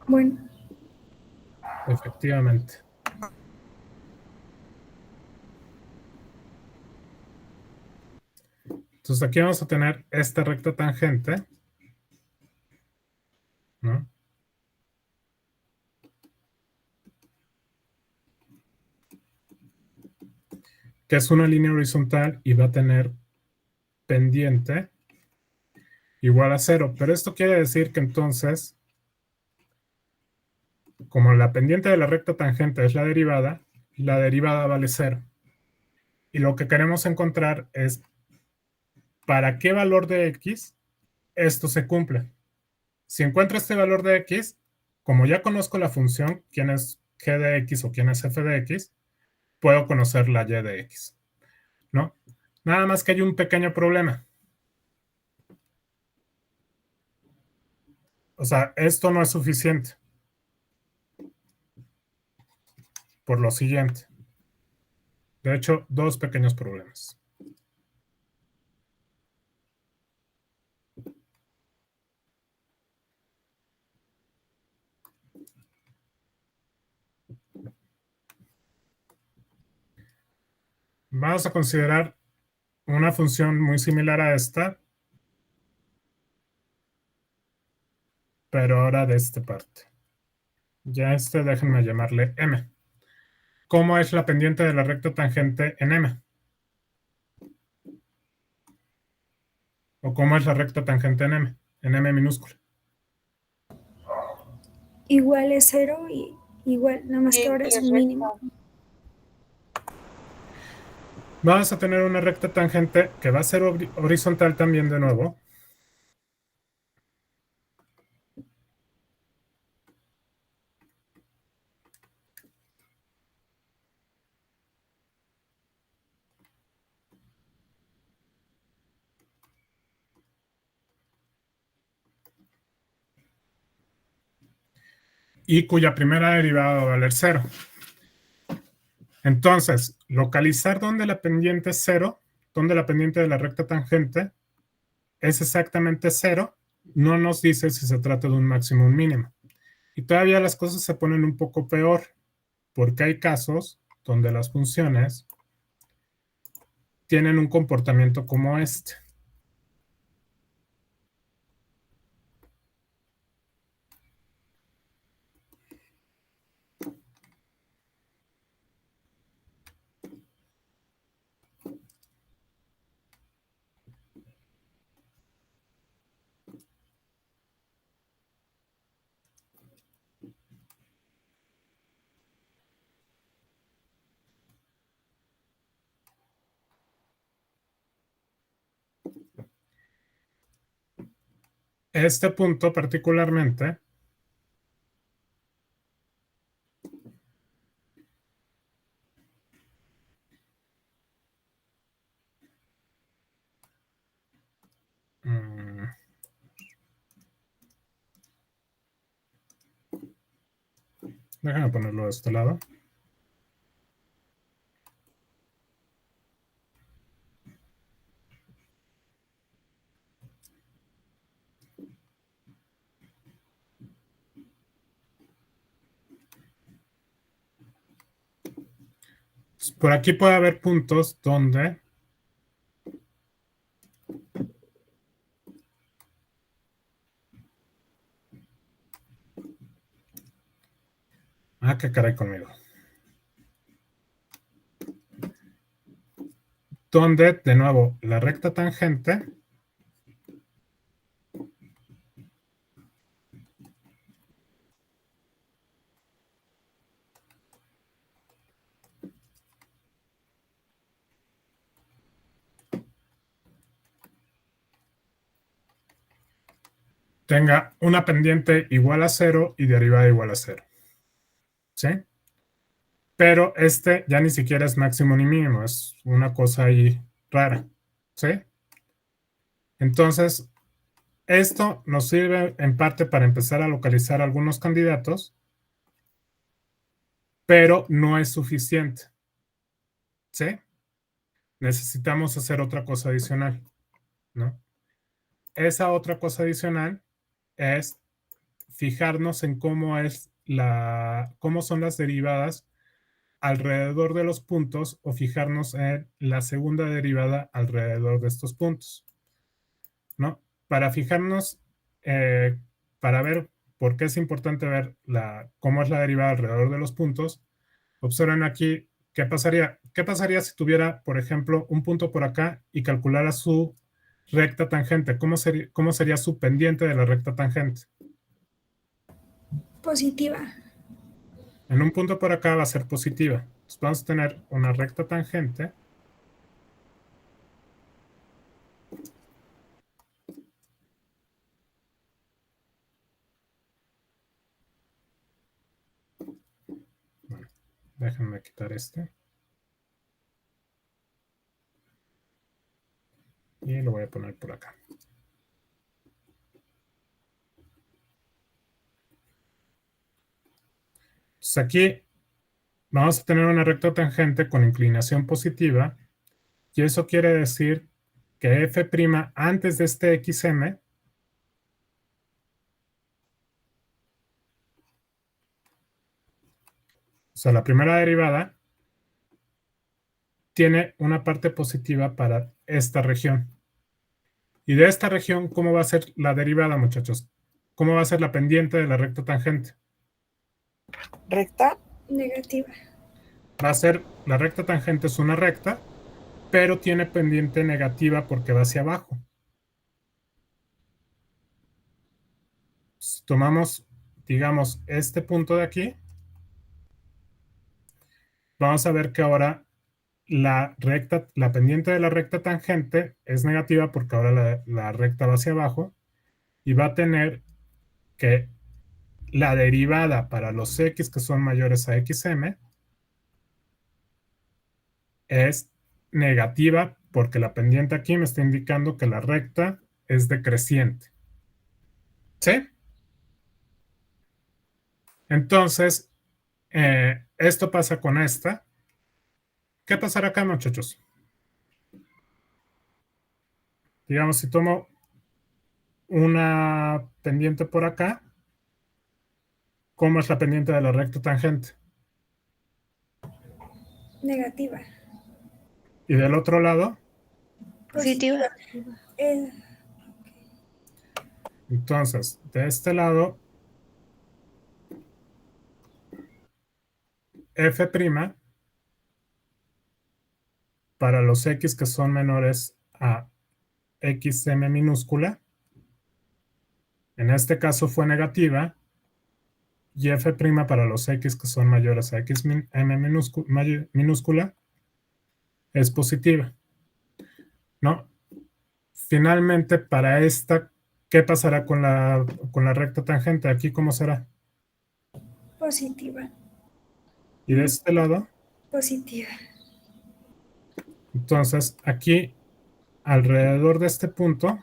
Bueno. Efectivamente. Entonces aquí vamos a tener esta recta tangente, ¿no? Que es una línea horizontal y va a tener pendiente igual a 0. Pero esto quiere decir que entonces, como la pendiente de la recta tangente es la derivada vale 0. Y lo que queremos encontrar es para qué valor de x esto se cumple. Si encuentro este valor de x, como ya conozco la función, quién es g de x o quién es f de x, puedo conocer la y de x, ¿no? Nada más que hay un pequeño problema. O sea, esto no es suficiente. Por lo siguiente. De hecho, dos pequeños problemas. Vamos a considerar una función muy similar a esta, pero ahora de esta parte. Ya déjenme llamarle m. ¿Cómo es la pendiente de la recta tangente en m? ¿O cómo es la recta tangente en m minúscula? Igual es 0 y igual, nada más que ahora es un mínimo. Vamos a tener una recta tangente que va a ser horizontal también de nuevo. Y cuya primera derivada va a valer 0. Entonces, localizar donde la pendiente es 0, donde la pendiente de la recta tangente es exactamente 0, no nos dice si se trata de un máximo o un mínimo. Y todavía las cosas se ponen un poco peor, porque hay casos donde las funciones tienen un comportamiento como este. Este punto particularmente déjame ponerlo de este lado. Por aquí puede haber puntos donde qué caray conmigo. Donde, de nuevo, la recta tangente tenga una pendiente igual a 0 y derivada igual a 0. ¿Sí? Pero este ya ni siquiera es máximo ni mínimo, es una cosa ahí rara. ¿Sí? Entonces, esto nos sirve en parte para empezar a localizar algunos candidatos, pero no es suficiente. ¿Sí? Necesitamos hacer otra cosa adicional, ¿no? Esa otra cosa adicional es fijarnos en cómo son las derivadas alrededor de los puntos o fijarnos en la segunda derivada alrededor de estos puntos, ¿no? Para fijarnos, para ver por qué es importante ver cómo es la derivada alrededor de los puntos, observen aquí qué pasaría. ¿Qué pasaría si tuviera, por ejemplo, un punto por acá y calculara su recta tangente? ¿Cómo sería su pendiente de la recta tangente? Positiva. En un punto por acá va a ser positiva. Entonces vamos a tener una recta tangente bueno, déjenme quitar este y lo voy a poner por acá. Entonces aquí vamos a tener una recta tangente con inclinación positiva y eso quiere decir que f' antes de este xm o sea, la primera derivada tiene una parte positiva para esta región. Y de esta región, ¿cómo va a ser la derivada, muchachos? ¿Cómo va a ser la pendiente de la recta tangente? Recta negativa. Va a ser, la recta tangente es una recta, pero tiene pendiente negativa porque va hacia abajo. Tomamos, digamos, este punto de aquí. Vamos a ver que ahora la pendiente de la recta tangente es negativa porque ahora la recta va hacia abajo y va a tener que la derivada para los x que son mayores a xm es negativa porque la pendiente aquí me está indicando que la recta es decreciente. ¿Sí? Entonces, esto pasa con esta. ¿Qué pasará acá, muchachos? Digamos, si tomo una pendiente por acá, ¿cómo es la pendiente de la recta tangente? Negativa. Y del otro lado, Positiva. entonces, de este lado, f' para los x que son menores a xm minúscula, en este caso fue negativa, y f' para los x que son mayores a xm minúscula es positiva. ¿No? Finalmente, para esta, ¿qué pasará con la recta tangente? Aquí, ¿cómo será? Positiva. Y de este lado, Positiva. entonces aquí, alrededor de este punto,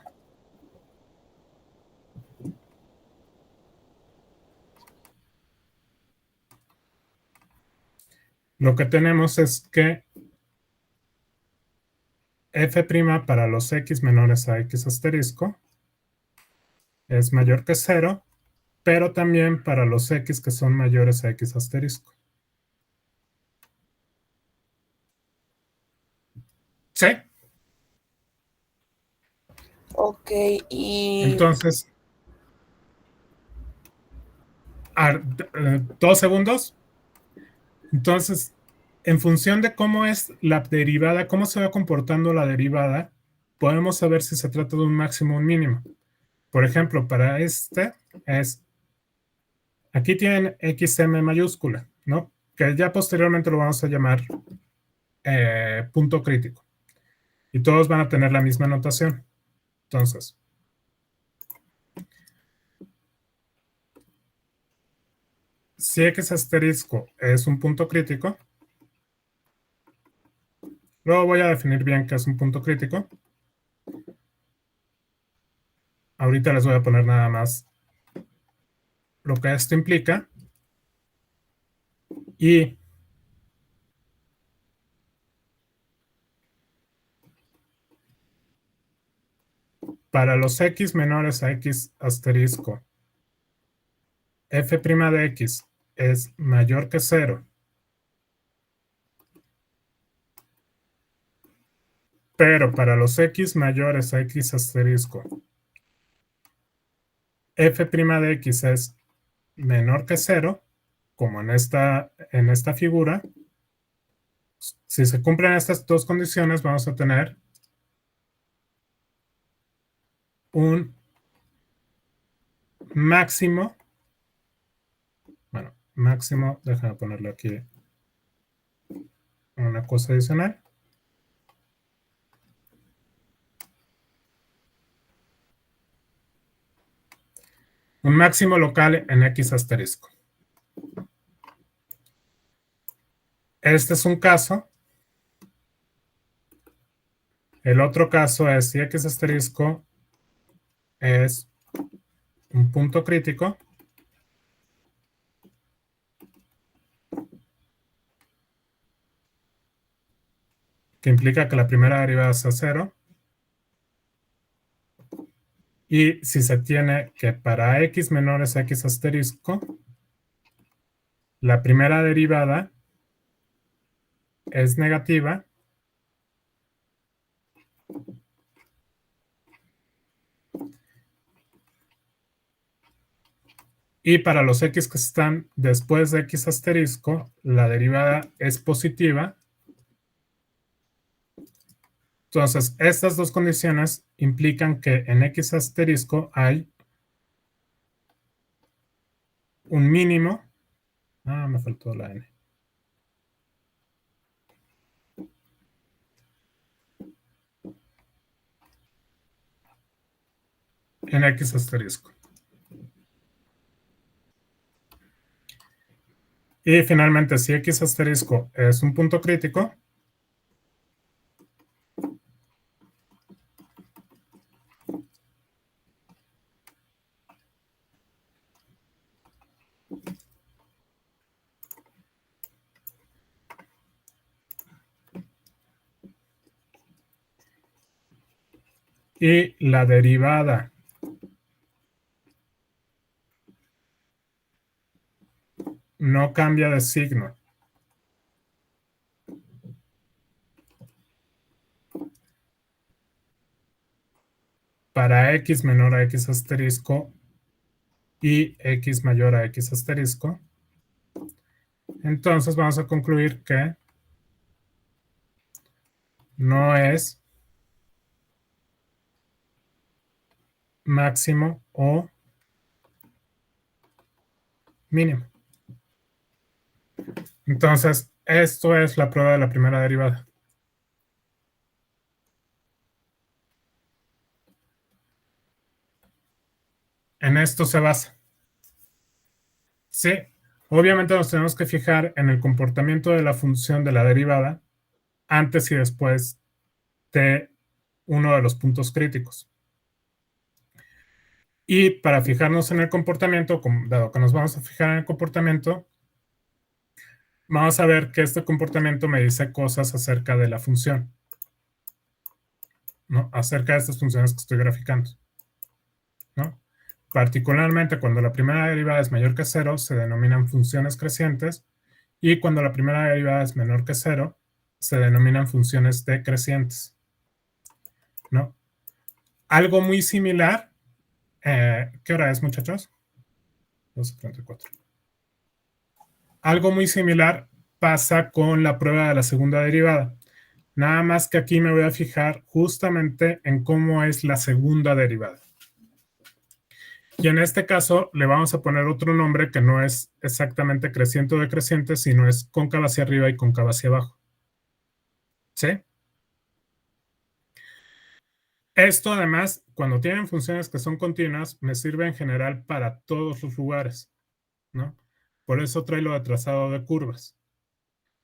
lo que tenemos es que f' para los x menores a x asterisco es mayor que 0, pero también para los x que son mayores a x asterisco. ¿Sí? Ok, y... Entonces, 2 segundos. Entonces, en función de cómo es la derivada, cómo se va comportando la derivada, podemos saber si se trata de un máximo o un mínimo. Por ejemplo, para este es, aquí tienen xm mayúscula, ¿no? Que ya posteriormente lo vamos a llamar punto crítico. Y todos van a tener la misma notación. Entonces, si x asterisco es un punto crítico, luego voy a definir bien qué es un punto crítico. Ahorita les voy a poner nada más lo que esto implica. Y para los x menores a x asterisco, f' de x es mayor que 0, pero para los x mayores a x asterisco, f' de x es menor que 0, como en esta figura. Si se cumplen estas dos condiciones, vamos a tener un máximo. Bueno, máximo, déjame ponerle aquí una cosa adicional. Un máximo local en x asterisco. Este es un caso. El otro caso es si x asterisco es un punto crítico, que implica que la primera derivada sea 0. Y si se tiene que para x menores a x asterisco, la primera derivada es negativa. Y para los x que están después de x asterisco, la derivada es positiva. Entonces, estas dos condiciones implican que en x asterisco hay un mínimo. Me faltó la n. en X asterisco. Y finalmente, si X asterisco es un punto crítico, y la derivada no cambia de signo para X menor a X asterisco y X mayor a X asterisco, entonces vamos a concluir que no es máximo o mínimo. Entonces, esto es la prueba de la primera derivada. En esto se basa. Sí, obviamente nos tenemos que fijar en el comportamiento de la función de la derivada antes y después de uno de los puntos críticos. Y para fijarnos en el comportamiento, dado que nos vamos a fijar en el comportamiento, vamos a ver que este comportamiento me dice cosas acerca de la función, ¿no? Acerca de estas funciones que estoy graficando, ¿no? Particularmente cuando la primera derivada es mayor que 0, se denominan funciones crecientes, y cuando la primera derivada es menor que 0, se denominan funciones decrecientes, ¿no? Algo muy similar, ¿qué hora es, muchachos? 12:34. Algo muy similar pasa con la prueba de la segunda derivada. Nada más que aquí me voy a fijar justamente en cómo es la segunda derivada. Y en este caso le vamos a poner otro nombre que no es exactamente creciente o decreciente, sino es cóncava hacia arriba y cóncava hacia abajo. ¿Sí? Esto además, cuando tienen funciones que son continuas, me sirve en general para todos los lugares, ¿no? Por eso traigo lo de trazado de curvas.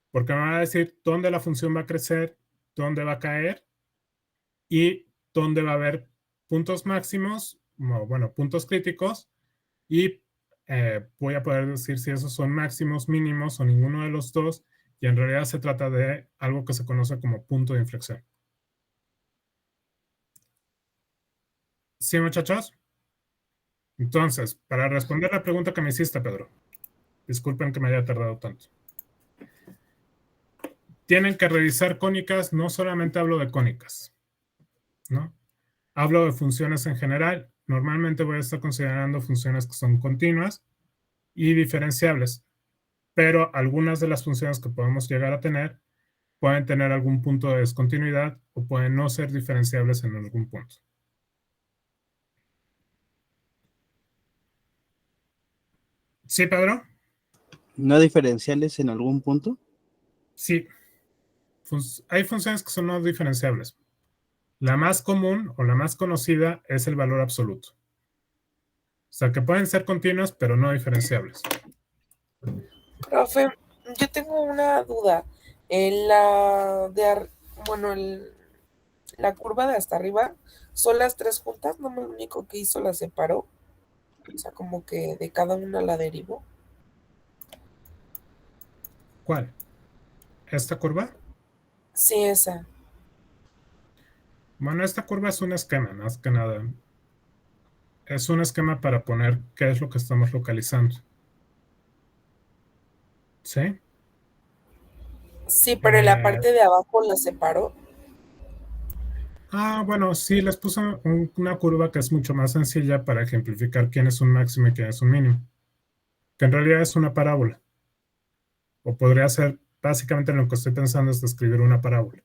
Porque me va a decir dónde la función va a crecer, dónde va a caer y dónde va a haber puntos máximos, bueno, puntos críticos, y voy a poder decir si esos son máximos, mínimos o ninguno de los dos, y en realidad se trata de algo que se conoce como punto de inflexión. ¿Sí, muchachos? Entonces, para responder la pregunta que me hiciste, Pedro, disculpen que me haya tardado tanto. Tienen que revisar cónicas, no solamente hablo de cónicas, ¿no? Hablo de funciones en general. Normalmente voy a estar considerando funciones que son continuas y diferenciables, pero algunas de las funciones que podemos llegar a tener pueden tener algún punto de descontinuidad o pueden no ser diferenciables en algún punto. ¿Sí, Pedro? ¿No diferenciales en algún punto? Sí. Hay funciones que son no diferenciables. La más común o la más conocida es el valor absoluto. O sea, que pueden ser continuas, pero no diferenciables. Profe, yo tengo una duda. En la la curva de hasta arriba, ¿son las tres juntas? No, lo único que hizo la separó. O sea, como que de cada una la derivó. ¿Cuál? ¿Esta curva? Sí, esa. Bueno, esta curva es un esquema, más que nada. Es un esquema para poner qué es lo que estamos localizando. ¿Sí? Sí, pero en la parte de abajo la separó. Bueno, sí, les puse una curva que es mucho más sencilla para ejemplificar quién es un máximo y quién es un mínimo. Que en realidad es una parábola. O podría ser, básicamente lo que estoy pensando es describir una parábola.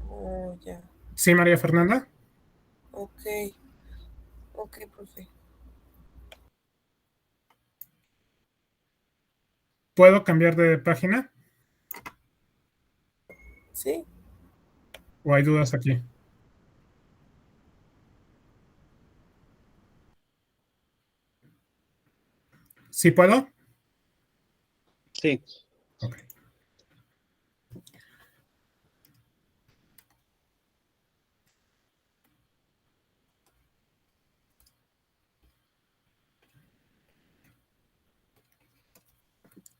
Oh, ya. ¿Sí, María Fernanda? Ok, profe. ¿Puedo cambiar de página? Sí. ¿O hay dudas aquí? ¿Sí puedo? Sí. Ok.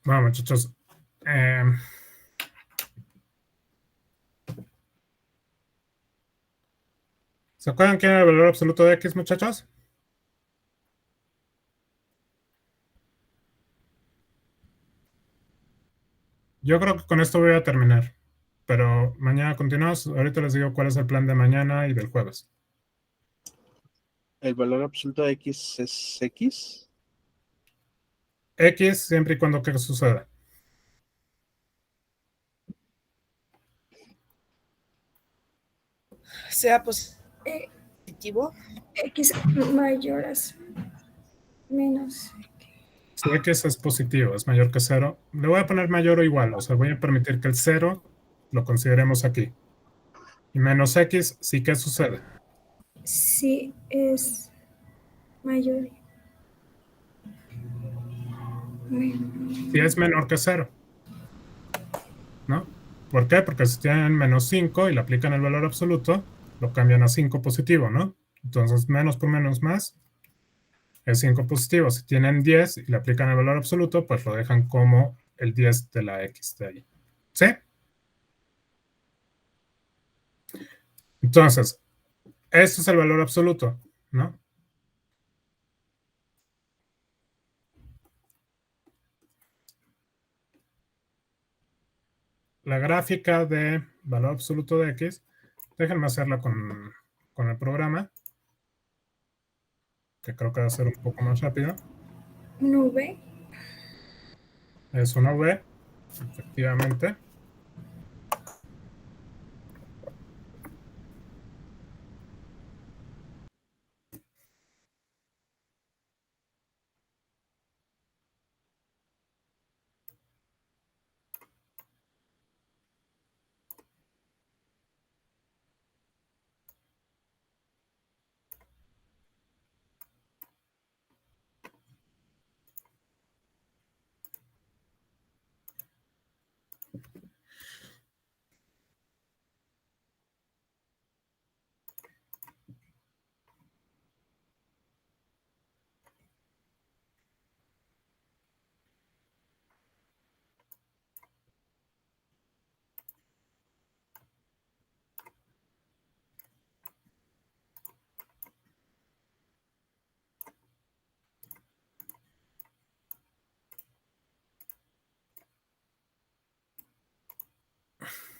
Bueno, muchachos. ¿Se acuerdan quién era el valor absoluto de X, muchachos? Yo creo que con esto voy a terminar. Pero mañana continuamos. Ahorita les digo cuál es el plan de mañana y del jueves. ¿El valor absoluto de X es X? X siempre y cuando que suceda. Sea positivo. X mayor a menos. Si X es positivo, es mayor que 0, le voy a poner mayor o igual. O sea, voy a permitir que el 0 lo consideremos aquí. Y menos X, ¿sí qué sucede? Sí, es mayor. Si es menor que 0. ¿No? ¿Por qué? Porque si tienen menos 5 y le aplican el valor absoluto, lo cambian a 5 positivo, ¿no? Entonces, menos por menos más es 5 positivo. Si tienen 10 y le aplican el valor absoluto, pues lo dejan como el 10 de la X de ahí. ¿Sí? Entonces, esto es el valor absoluto, ¿no? La gráfica de valor absoluto de X, déjenme hacerla con el programa, que creo que va a ser un poco más rápido. ¿Una V? Es una V, efectivamente.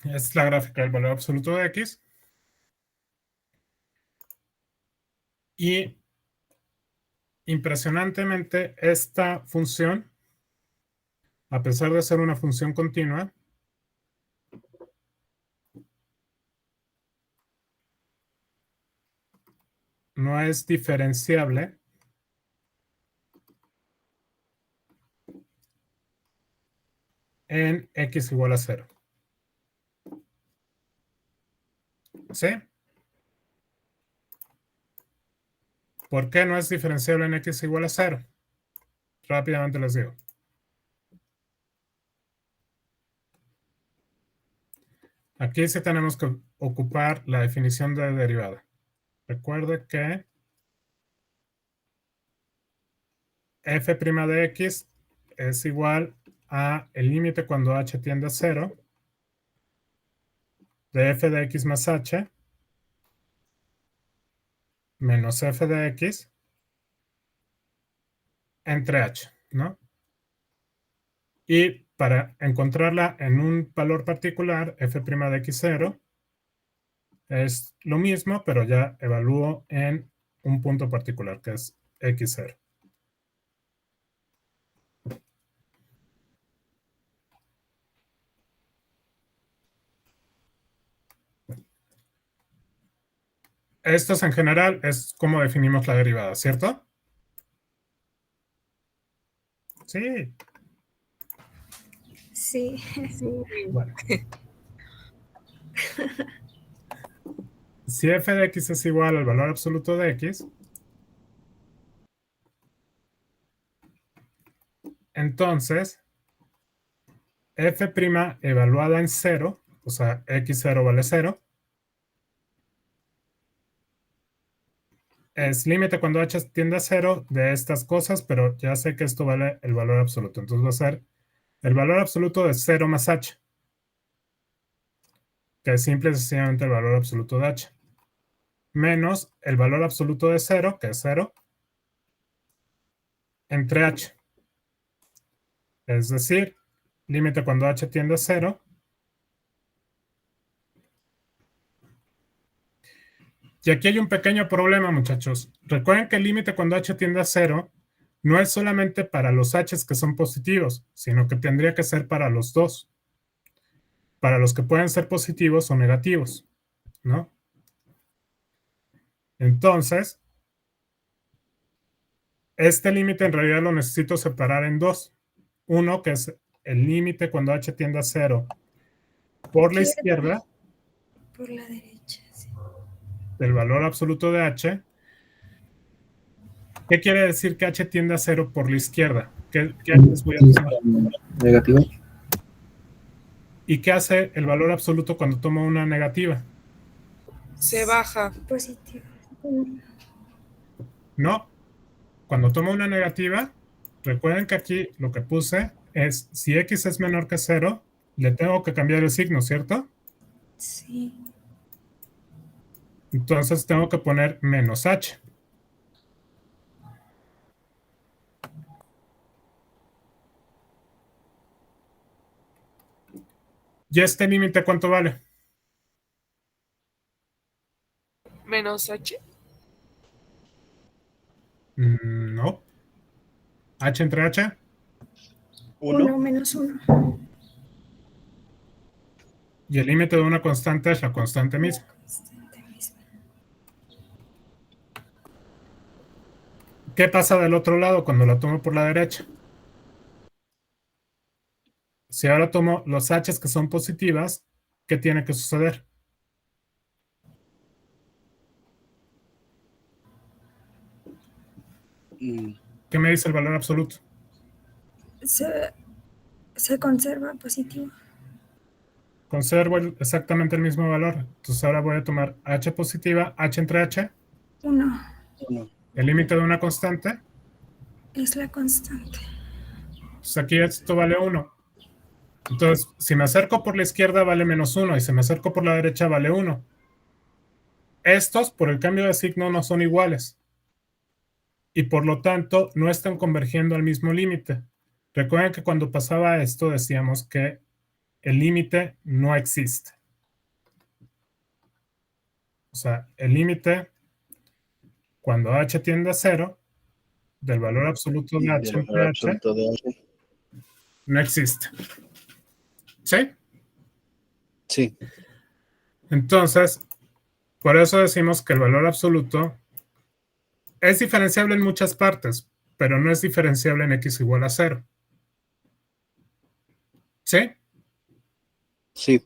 Es la gráfica del valor absoluto de X. Y impresionantemente, esta función, a pesar de ser una función continua, no es diferenciable en X igual a 0. ¿Sí? ¿Por qué no es diferenciable en X igual a 0? Rápidamente les digo. Aquí sí tenemos que ocupar la definición de derivada. Recuerde que f' de x es igual a el límite cuando h tiende a 0 de f de x más h menos f de x entre h, ¿no? Y para encontrarla en un valor particular, f' de x0 es lo mismo, pero ya evalúo en un punto particular, que es x0. Esto es en general, es como definimos la derivada, ¿cierto? Sí. Sí. Bueno. Si f de x es igual al valor absoluto de x, Entonces, f' evaluada en 0, o sea, x0 vale 0, es límite cuando h tiende a 0 de estas cosas, pero ya sé que esto vale el valor absoluto. Entonces va a ser el valor absoluto de 0 más h, que es simple y sencillamente el valor absoluto de h, menos el valor absoluto de 0, que es 0, entre h. Es decir, límite cuando h tiende a 0. Y aquí hay un pequeño problema, muchachos. Recuerden que el límite cuando h tiende a 0 no es solamente para los h's que son positivos, sino que tendría que ser para los dos. Para los que pueden ser positivos o negativos, ¿no? Entonces, este límite en realidad lo necesito separar en dos. Uno, que es el límite cuando h tiende a 0 por la izquierda. Por la derecha, sí. Del valor absoluto de h. ¿Qué quiere decir que h tiende a 0 por la izquierda? ¿Qué h's voy a tomar? Negativo. ¿Y qué hace el valor absoluto cuando tomo una negativa? Se baja. Positivo. No. Cuando tomo una negativa, recuerden que aquí lo que puse es, si x es menor que 0, le tengo que cambiar el signo, ¿cierto? Sí. Entonces tengo que poner menos h. ¿Y este límite cuánto vale? Menos h. No. H entre h. 1 menos 1. Y el límite de una constante es la constante misma. ¿Qué pasa del otro lado cuando la tomo por la derecha? Si ahora tomo los h's que son positivas, ¿qué tiene que suceder? ¿Qué me dice el valor absoluto? Se conserva positivo. Conservo exactamente el mismo valor. Entonces ahora voy a tomar h positiva, h entre h. 1. El límite de una constante. Es la constante. Pues aquí esto vale 1. Entonces, si me acerco por la izquierda vale menos 1 y si me acerco por la derecha vale 1. Estos, por el cambio de signo, no son iguales. Y por lo tanto, no están convergiendo al mismo límite. Recuerden que cuando pasaba esto decíamos que el límite no existe. O sea, el límite, cuando h tiende a 0, del valor absoluto de h entre h, no existe. ¿Sí? Sí. Entonces, por eso decimos que el valor absoluto es diferenciable en muchas partes, pero no es diferenciable en x igual a 0. ¿Sí? Sí.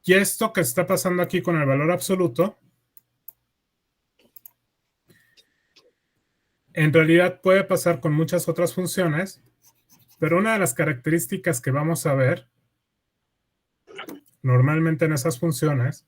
Y esto que está pasando aquí con el valor absoluto, en realidad puede pasar con muchas otras funciones, pero una de las características que vamos a ver normalmente en esas funciones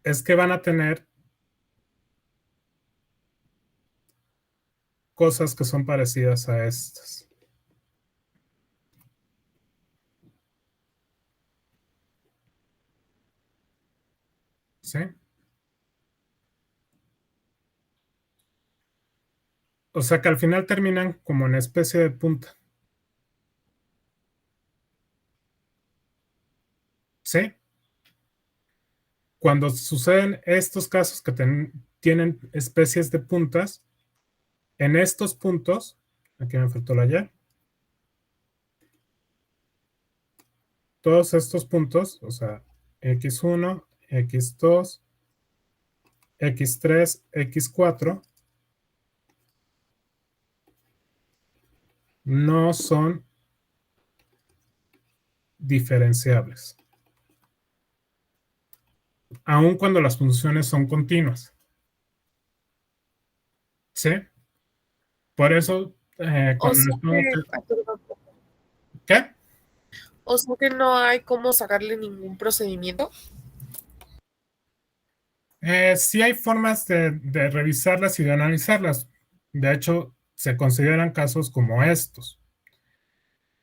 es que van a tener cosas que son parecidas a estas. ¿Sí? O sea que al final terminan como en especie de punta. ¿Sí? Cuando suceden estos casos que tienen especies de puntas, en estos puntos, aquí me faltó la Y, todos estos puntos, o sea, x1, x2, X3, X4 no son diferenciables, aun cuando las funciones son continuas. ¿Sí? Por eso, cuando les pongo ¿qué? O sea que no hay cómo sacarle ningún procedimiento. Sí hay formas de revisarlas y de analizarlas. De hecho, se consideran casos como estos.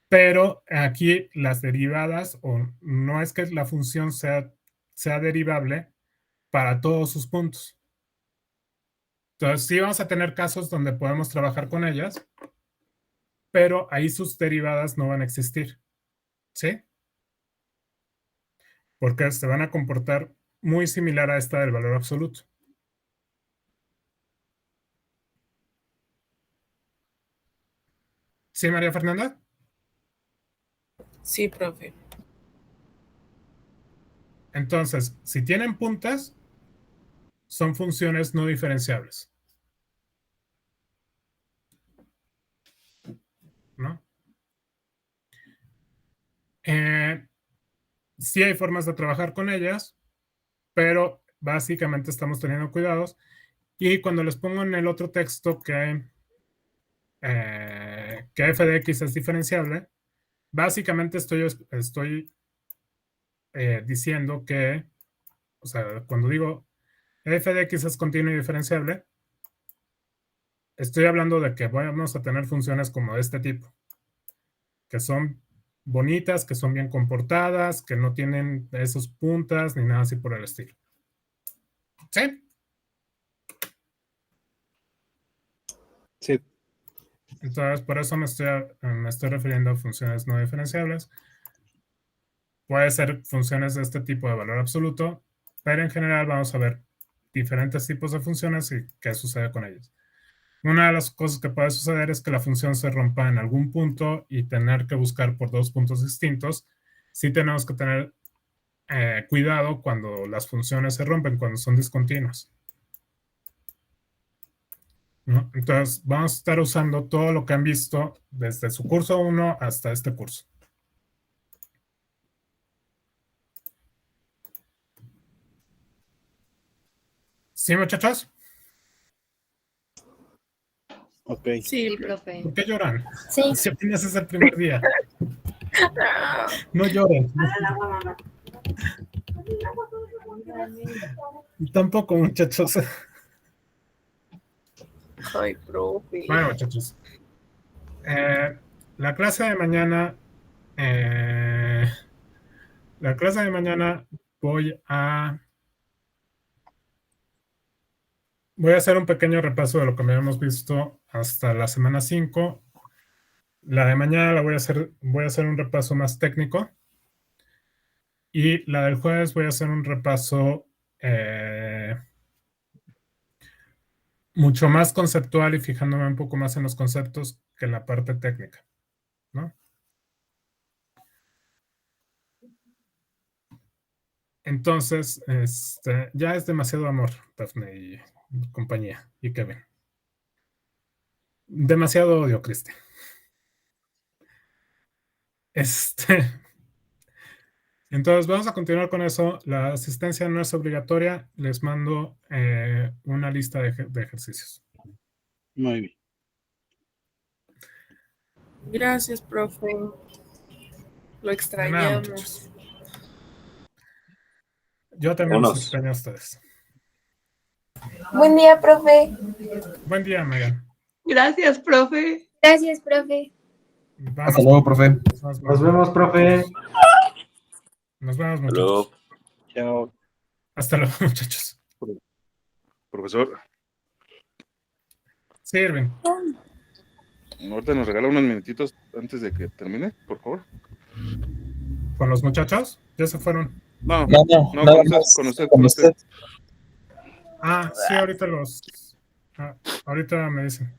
Pero aquí las derivadas, o no es que la función sea derivable para todos sus puntos. Entonces, sí vamos a tener casos donde podemos trabajar con ellas, pero ahí sus derivadas no van a existir. ¿Sí? Porque se van a comportar muy similar a esta del valor absoluto. ¿Sí, María Fernanda? Sí, profe. Entonces, si tienen puntas, son funciones no diferenciables. ¿No? Sí hay formas de trabajar con ellas, pero básicamente estamos teniendo cuidados. Y cuando les pongo en el otro texto que f de x es diferenciable, básicamente estoy diciendo que, o sea, cuando digo f de x es continuo y diferenciable, estoy hablando de que vamos a tener funciones como de este tipo, que son bonitas, que son bien comportadas, que no tienen esos puntas ni nada así por el estilo. ¿Sí? Sí. Entonces, por eso me estoy refiriendo a funciones no diferenciables. Puede ser funciones de este tipo de valor absoluto, pero en general vamos a ver diferentes tipos de funciones y qué sucede con ellas. Una de las cosas que puede suceder es que la función se rompa en algún punto y tener que buscar por dos puntos distintos. Sí tenemos que tener cuidado cuando las funciones se rompen, cuando son discontinuas. ¿No? Entonces, vamos a estar usando todo lo que han visto desde su curso 1 hasta este curso. ¿Sí, muchachos? Ok. Sí, profe. ¿Por qué lloran? Sí. Si apenas es el primer día. No lloren. Tampoco, muchachos. Ay, profe. Bueno, muchachos. La clase de mañana. La clase de mañana voy a hacer un pequeño repaso de lo que habíamos visto hasta la semana 5. La de mañana la voy a hacer un repaso más técnico. Y la del jueves voy a hacer un repaso mucho más conceptual y fijándome un poco más en los conceptos que en la parte técnica, ¿no? Entonces, ya es demasiado amor, Daphne y compañía, y Kevin. Demasiado odio, Cristi. Entonces, vamos a continuar con eso. La asistencia no es obligatoria. Les mando una lista de ejercicios. Muy bien. Gracias, profe. Lo extrañamos. Yo también los extraño a ustedes. Buen día, profe. Buen día, Megan. Gracias, profe. Gracias, profe. Hasta luego, profe. Nos vemos, profe. Nos vemos, muchachos. Chao. Hasta luego, muchachos. Profesor, Sí, Irving. ahorita nos regala unos minutitos antes de que termine, por favor. ¿Con los muchachos? ¿Ya se fueron? No, con usted. Ah, sí, ahorita ahorita me dicen.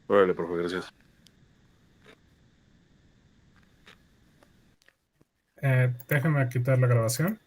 Órale, profe, gracias. Déjenme quitar la grabación.